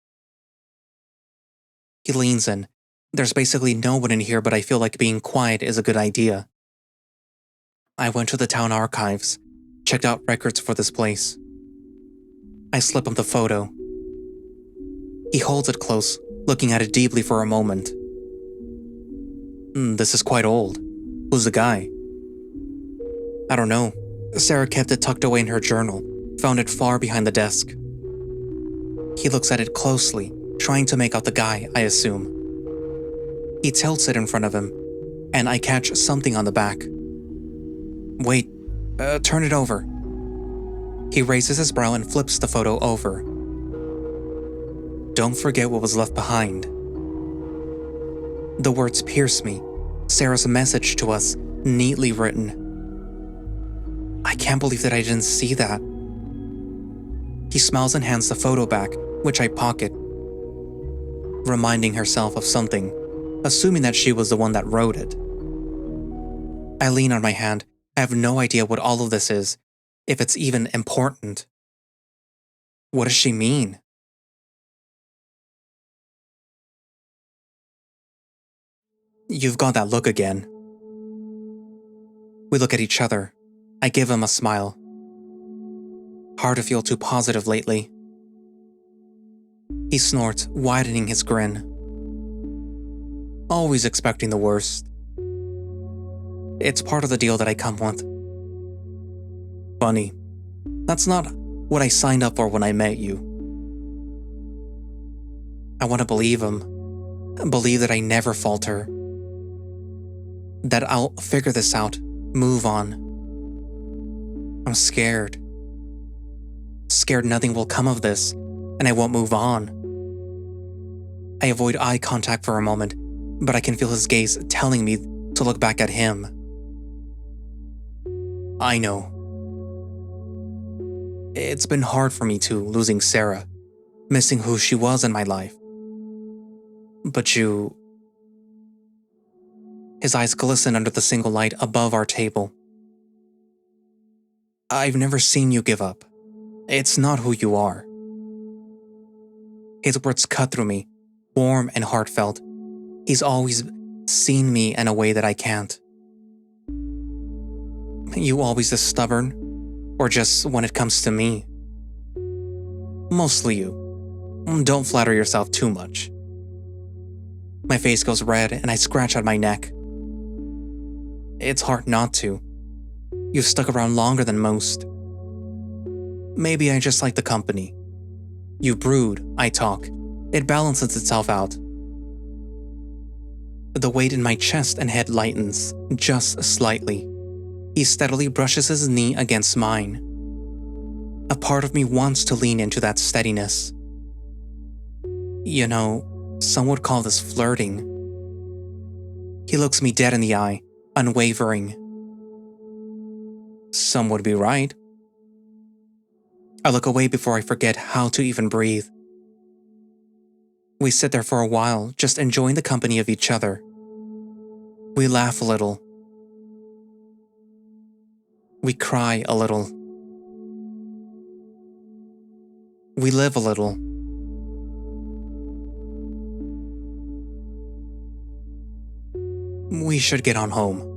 He leans in. There's basically no one in here, but I feel like being quiet is a good idea. I went to the town archives, checked out records for this place. I slip him the photo. He holds it close, looking at it deeply for a moment. This is quite old. Who's the guy? I don't know. Sarah kept it tucked away in her journal, found it far behind the desk. He looks at it closely, trying to make out the guy, I assume. He tilts it in front of him, and I catch something on the back. Wait, turn it over. He raises his brow and flips the photo over. Don't forget what was left behind. The words pierce me. Sarah's message to us, neatly written. I can't believe that I didn't see that. He smiles and hands the photo back, which I pocket. Reminding herself of something, assuming that she was the one that wrote it. I lean on my hand. I have no idea what all of this is, if it's even important. What does she mean? You've got that look again. We look at each other. I give him a smile. Hard to feel too positive lately. He snorts, widening his grin. Always expecting the worst. It's part of the deal that I come with. Funny. That's not what I signed up for when I met you. I want to believe him. Believe that I never falter. That I'll figure this out, move on. I'm scared. Scared nothing will come of this, and I won't move on. I avoid eye contact for a moment, but I can feel his gaze telling me to look back at him. I know. It's been hard for me too, losing Sarah, missing who she was in my life. But you... His eyes glisten under the single light above our table. I've never seen you give up. It's not who you are. His words cut through me, warm and heartfelt. He's always seen me in a way that I can't. You always this stubborn? Or just when it comes to me? Mostly you. Don't flatter yourself too much. My face goes red and I scratch at my neck. It's hard not to. You've stuck around longer than most. Maybe I just like the company. You brood, I talk. It balances itself out. The weight in my chest and head lightens, just slightly. He steadily brushes his knee against mine. A part of me wants to lean into that steadiness. You know, some would call this flirting. He looks me dead in the eye, unwavering. Some would be right. I look away before I forget how to even breathe. We sit there for a while, just enjoying the company of each other. We laugh a little. We cry a little. We live a little. We should get on home.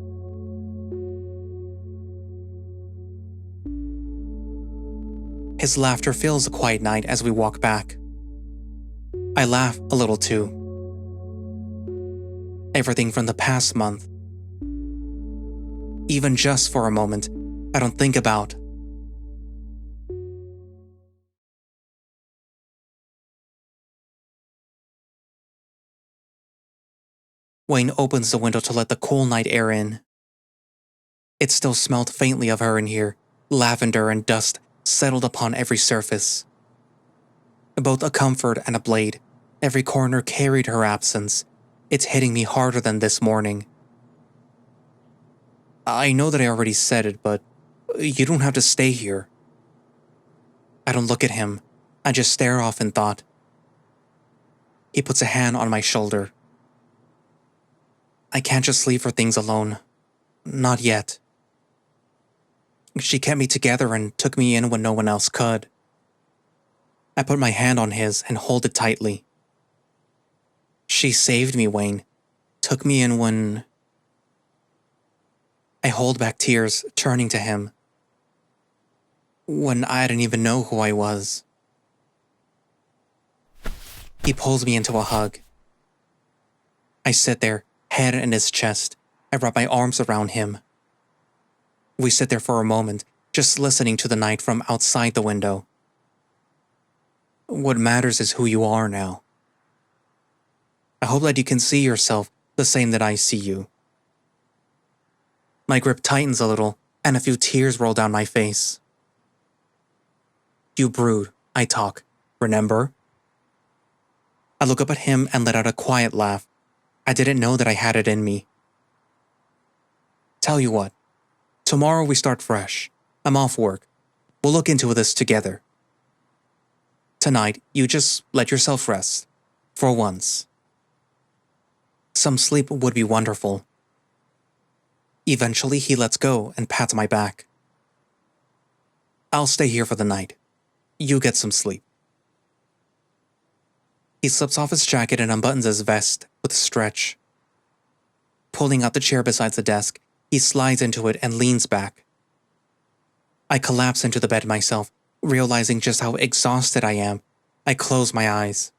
His laughter fills the quiet night as we walk back. I laugh a little too. Everything from the past month. Even just for a moment, I don't think about. Wayne opens the window to let the cool night air in. It still smelled faintly of her in here, lavender and dust settled upon every surface. Both a comfort and a blade, every corner carried her absence, It's hitting me harder than this morning. I know that I already said it, but you don't have to stay here. I don't look at him. I just stare off in thought. He puts a hand on my shoulder. I can't just leave her things alone. Not yet. She kept me together and took me in when no one else could. I put my hand on his and hold it tightly. She saved me, Wayne. Took me in when... I hold back tears, turning to him. When I didn't even know who I was. He pulls me into a hug. I sit there, head in his chest. I wrap my arms around him. We sit there for a moment, just listening to the night from outside the window. What matters is who you are now. I hope that you can see yourself the same that I see you. My grip tightens a little, and a few tears roll down my face. You brood, I talk, remember? I look up at him and let out a quiet laugh. I didn't know that I had it in me. Tell you what, tomorrow we start fresh. I'm off work. We'll look into this together. Tonight, you just let yourself rest. For once. Some sleep would be wonderful. Eventually, he lets go and pats my back. I'll stay here for the night. You get some sleep. He slips off his jacket and unbuttons his vest with a stretch. Pulling out the chair beside the desk, he slides into it and leans back. I collapse into the bed myself, realizing just how exhausted I am. I close my eyes.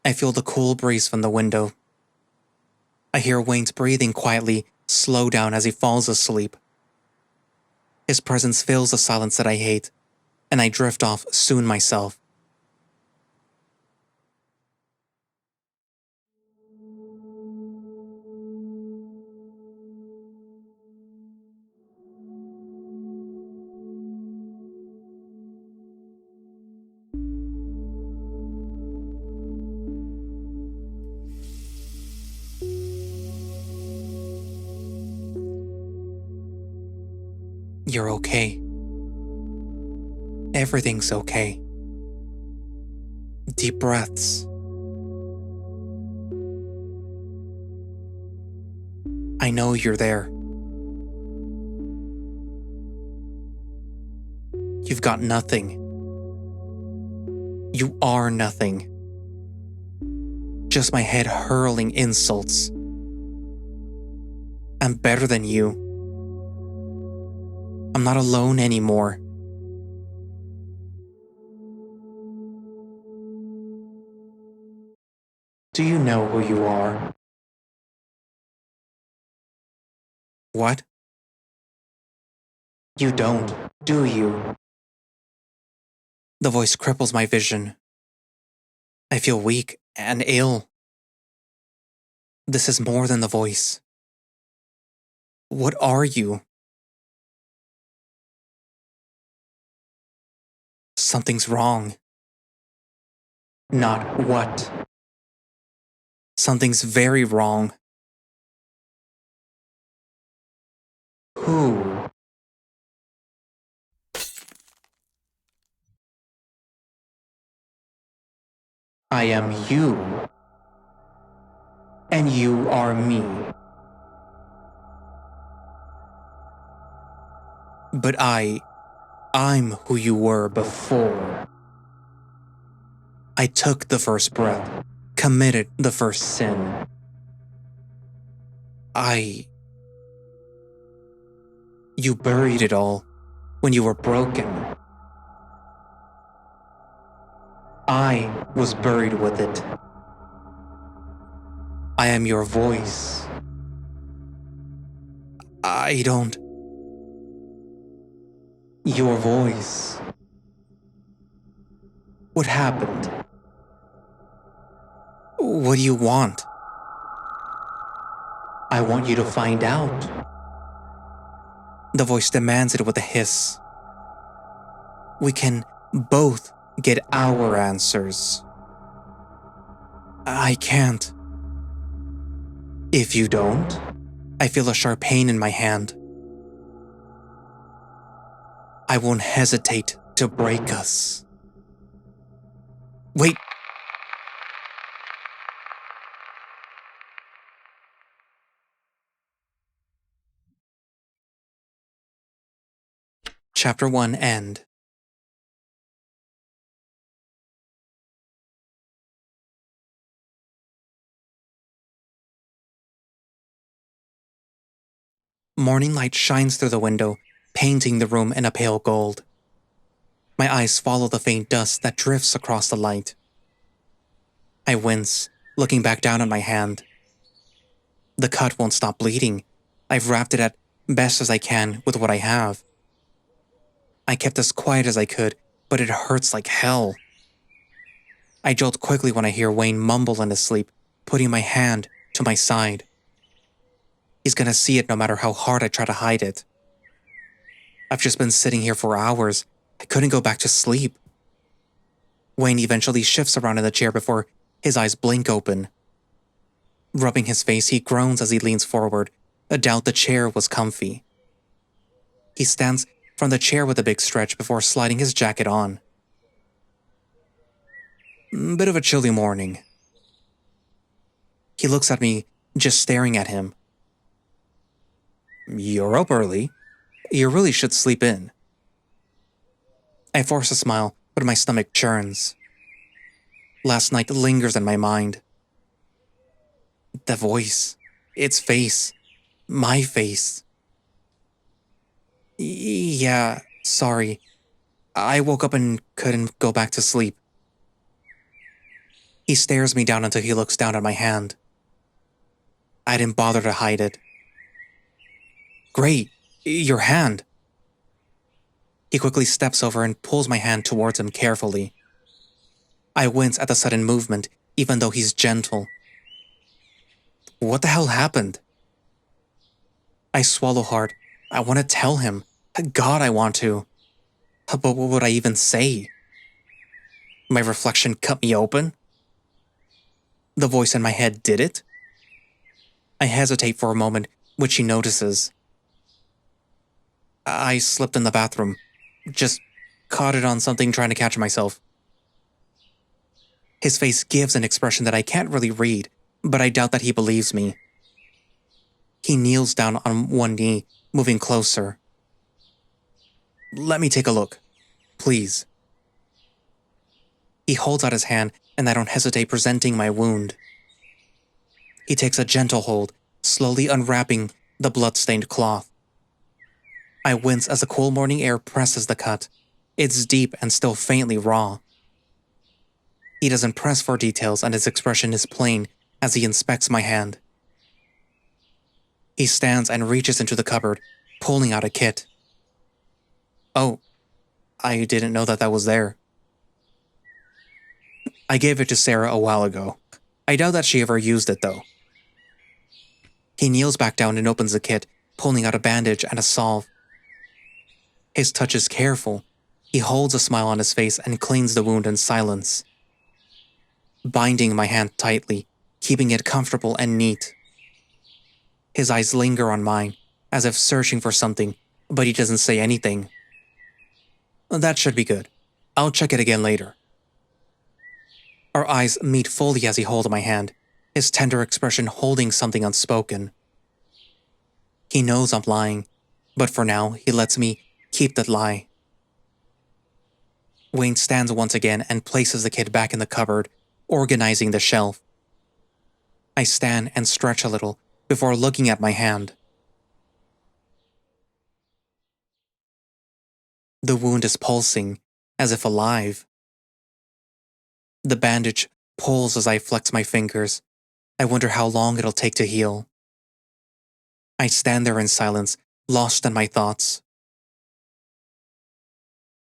I feel the cool breeze from the window. I hear Wayne's breathing quietly slow down as he falls asleep. His presence fills the silence that I hate, and I drift off soon myself. You're okay. Everything's okay. Deep breaths. I know you're there. You've got nothing. You are nothing. Just my head hurling insults. I'm better than you. I'm not alone anymore. Do you know who you are? What? You don't, do you? The voice cripples my vision. I feel weak and ill. This is more than the voice. What are you? Something's wrong. Not what. Something's very wrong. Who? I am you. And you are me. But I'm who you were before. I took the first breath, committed the first sin. You buried it all when you were broken. I was buried with it. I am your voice. I don't... Your voice. What happened? What do you want? I want you to find out. The voice demands it with a hiss. We can both get our answers. I can't. If you don't, I feel a sharp pain in my hand. I won't hesitate to break us. Wait. Chapter 1 End. Morning light shines through the window, painting the room in a pale gold. My eyes follow the faint dust that drifts across the light. I wince, looking back down at my hand. The cut won't stop bleeding. I've wrapped it at best as I can with what I have. I kept as quiet as I could, but it hurts like hell. I jolt quickly when I hear Wayne mumble in his sleep, putting my hand to my side. He's gonna see it no matter how hard I try to hide it. I've just been sitting here for hours. I couldn't go back to sleep. Wayne eventually shifts around in the chair before his eyes blink open. Rubbing his face, he groans as he leans forward. I doubt the chair was comfy. He stands from the chair with a big stretch before sliding his jacket on. Bit of a chilly morning. He looks at me, just staring at him. You're up early. You really should sleep in. I force a smile, but my stomach churns. Last night lingers in my mind. The voice. Its face. My face. Yeah, sorry. I woke up and couldn't go back to sleep. He stares me down until he looks down at my hand. I didn't bother to hide it. Great, your hand. He quickly steps over and pulls my hand towards him carefully. I wince at the sudden movement, even though he's gentle. What the hell happened? I swallow hard. I want to tell him. God, I want to. But what would I even say? My reflection cut me open? The voice in my head did it? I hesitate for a moment, which he notices. I slipped in the bathroom. Just caught it on something trying to catch myself. His face gives an expression that I can't really read, but I doubt that he believes me. He kneels down on one knee, moving closer. Let me take a look, please. He holds out his hand, and I don't hesitate presenting my wound. He takes a gentle hold, slowly unwrapping the blood-stained cloth. I wince as the cool morning air presses the cut. It's deep and still faintly raw. He doesn't press for details, and his expression is plain as he inspects my hand. He stands and reaches into the cupboard, pulling out a kit. Oh, I didn't know that was there. I gave it to Sarah a while ago. I doubt that she ever used it, though. He kneels back down and opens the kit, pulling out a bandage and a salve. His touch is careful. He holds a smile on his face and cleans the wound in silence. Binding my hand tightly, keeping it comfortable and neat. His eyes linger on mine, as if searching for something, but he doesn't say anything. That should be good. I'll check it again later. Our eyes meet fully as he holds my hand, his tender expression holding something unspoken. He knows I'm lying, but for now he lets me keep that lie. Wayne stands once again and places the kit back in the cupboard, organizing the shelf. I stand and stretch a little before looking at my hand. The wound is pulsing, as if alive. The bandage pulls as I flex my fingers. I wonder how long it'll take to heal. I stand there in silence, lost in my thoughts.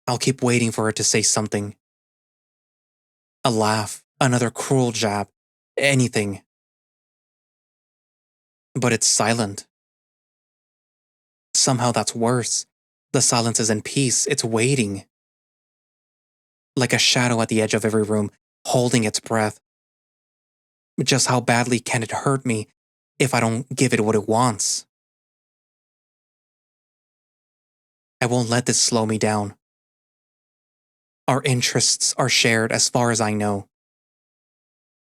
I'll keep waiting for it to say something. A laugh, another cruel jab, anything. But it's silent. Somehow that's worse. The silence isn't peace, it's waiting. Like a shadow at the edge of every room, holding its breath. Just how badly can it hurt me if I don't give it what it wants? I won't let this slow me down. Our interests are shared as far as I know.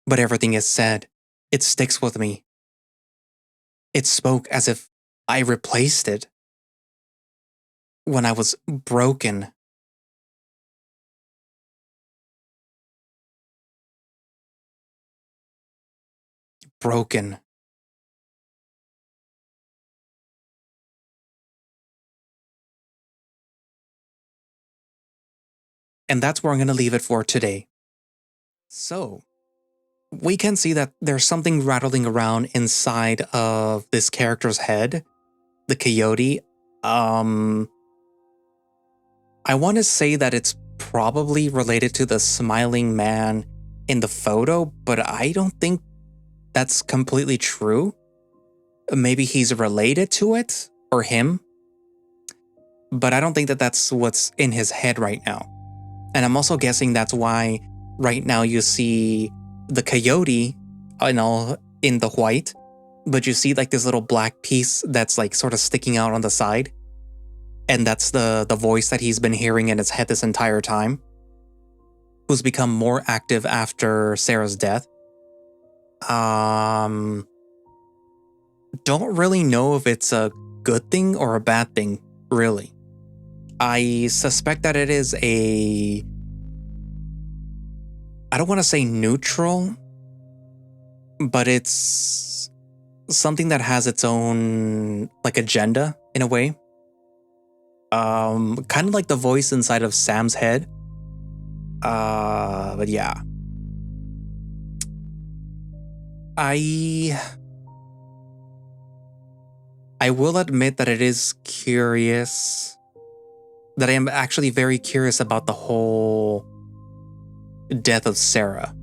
But everything is said, it sticks with me. It spoke as if I replaced it. When I was broken. Broken. And that's where I'm going to leave it for today. So, we can see that there's something rattling around inside of this character's head, the coyote. I want to say that it's probably related to the smiling man in the photo, but I don't think that's completely true. Maybe he's related to it, or him, but I don't think that that's what's in his head right now. And I'm also guessing that's why right now you see the coyote in the white, but you see like this little black piece that's like sort of sticking out on the side. And that's the voice that he's been hearing in his head this entire time, who's become more active after Sarah's death. Don't really know if it's a good thing or a bad thing, really. I suspect that it is I don't want to say neutral, but it's something that has its own like agenda in a way. Kind of like the voice inside of Sam's head. But yeah. I will admit that it is curious, that I am actually very curious about the whole death of Sarah.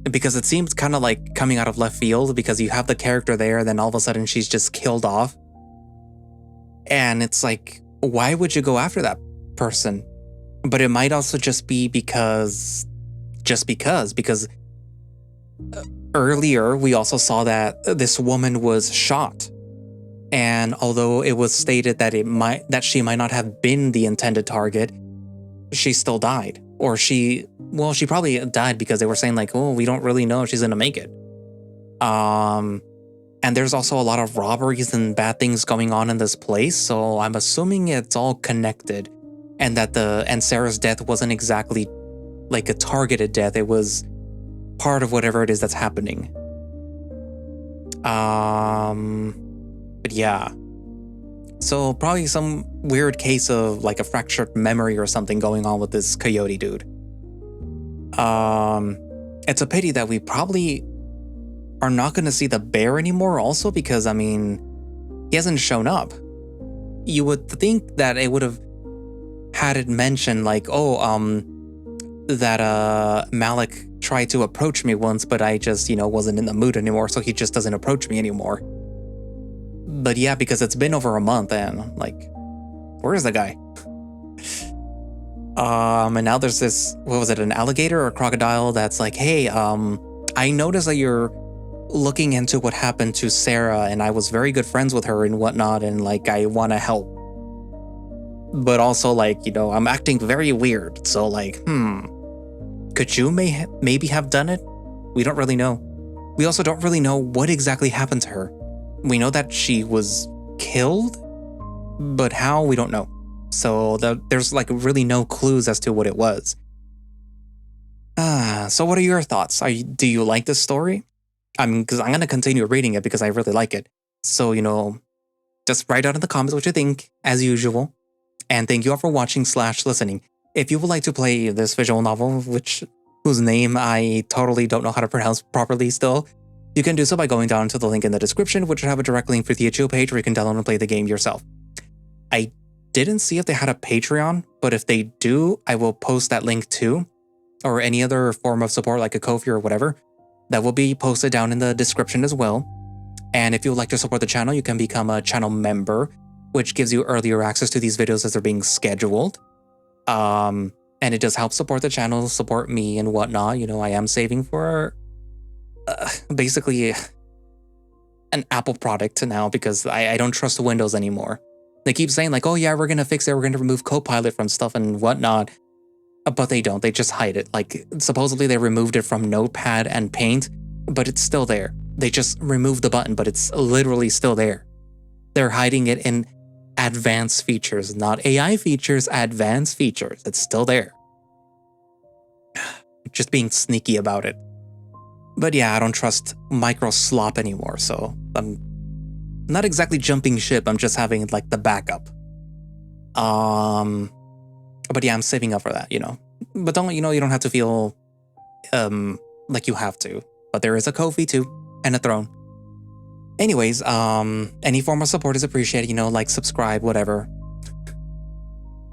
Because it seems kind of like coming out of left field, because you have the character there, then all of a sudden she's just killed off. And it's like, why would you go after that person? But it might also just be because earlier we also saw that this woman was shot. And although it was stated that she might not have been the intended target, she still died. Or she probably died because they were saying like, oh, we don't really know if she's gonna make it. And there's also a lot of robberies and bad things going on in this place, so I'm assuming it's all connected, and that Sarah's death wasn't exactly like a targeted death. It was part of whatever it is that's happening. But yeah. So probably some weird case of like a fractured memory or something going on with this coyote dude. It's a pity that we probably are not going to see the bear anymore also, because I mean, he hasn't shown up. You would think that it would have had it mentioned like, oh, that Malik tried to approach me once, but I just, wasn't in the mood anymore, so he just doesn't approach me anymore. But yeah, because it's been over a month and like, where is the guy? And now there's this, what was it, an alligator or a crocodile that's like, hey, I noticed that you're looking into what happened to Sarah, and I was very good friends with her and whatnot, and like, I want to help. But also like, I'm acting very weird, so like, could you maybe have done it? We don't really know. We also don't really know what exactly happened to her. We know that she was killed, but how, we don't know. So there's like really no clues as to what it was. So what are your thoughts? Do you like this story? Because I'm going to continue reading it because I really like it. So, just write down in the comments what you think, as usual. And thank you all for watching / listening. If you would like to play this visual novel, whose name I totally don't know how to pronounce properly still, you can do so by going down to the link in the description, which will have a direct link for the itch.io page where you can download and play the game yourself. I didn't see if they had a Patreon, but if they do, I will post that link too, or any other form of support like a Ko-fi or whatever. That will be posted down in the description as well. And if you would like to support the channel, you can become a channel member, which gives you earlier access to these videos as they're being scheduled. And it does help support the channel, support me and whatnot. I am saving for basically an Apple product now because I don't trust Windows anymore. They keep saying like, oh yeah, we're gonna fix it, we're gonna remove Copilot from stuff and whatnot. But they don't, they just hide it. Like, supposedly they removed it from Notepad and Paint, but it's still there. They just removed the button, but it's literally still there. They're hiding it in advanced features, not AI features, advanced features. It's still there. Just being sneaky about it. But yeah, I don't trust micro slop anymore, so I'm not exactly jumping ship, I'm just having like the backup. But yeah, I'm saving up for that, you know. But don't, you know, you don't have to feel like you have to. But there is a Ko-fi too, and a throne. Anyways, any form of support is appreciated, you know, like, subscribe, whatever.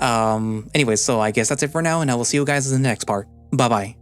Anyways, so I guess that's it for now, and I will see you guys in the next part. Bye-bye.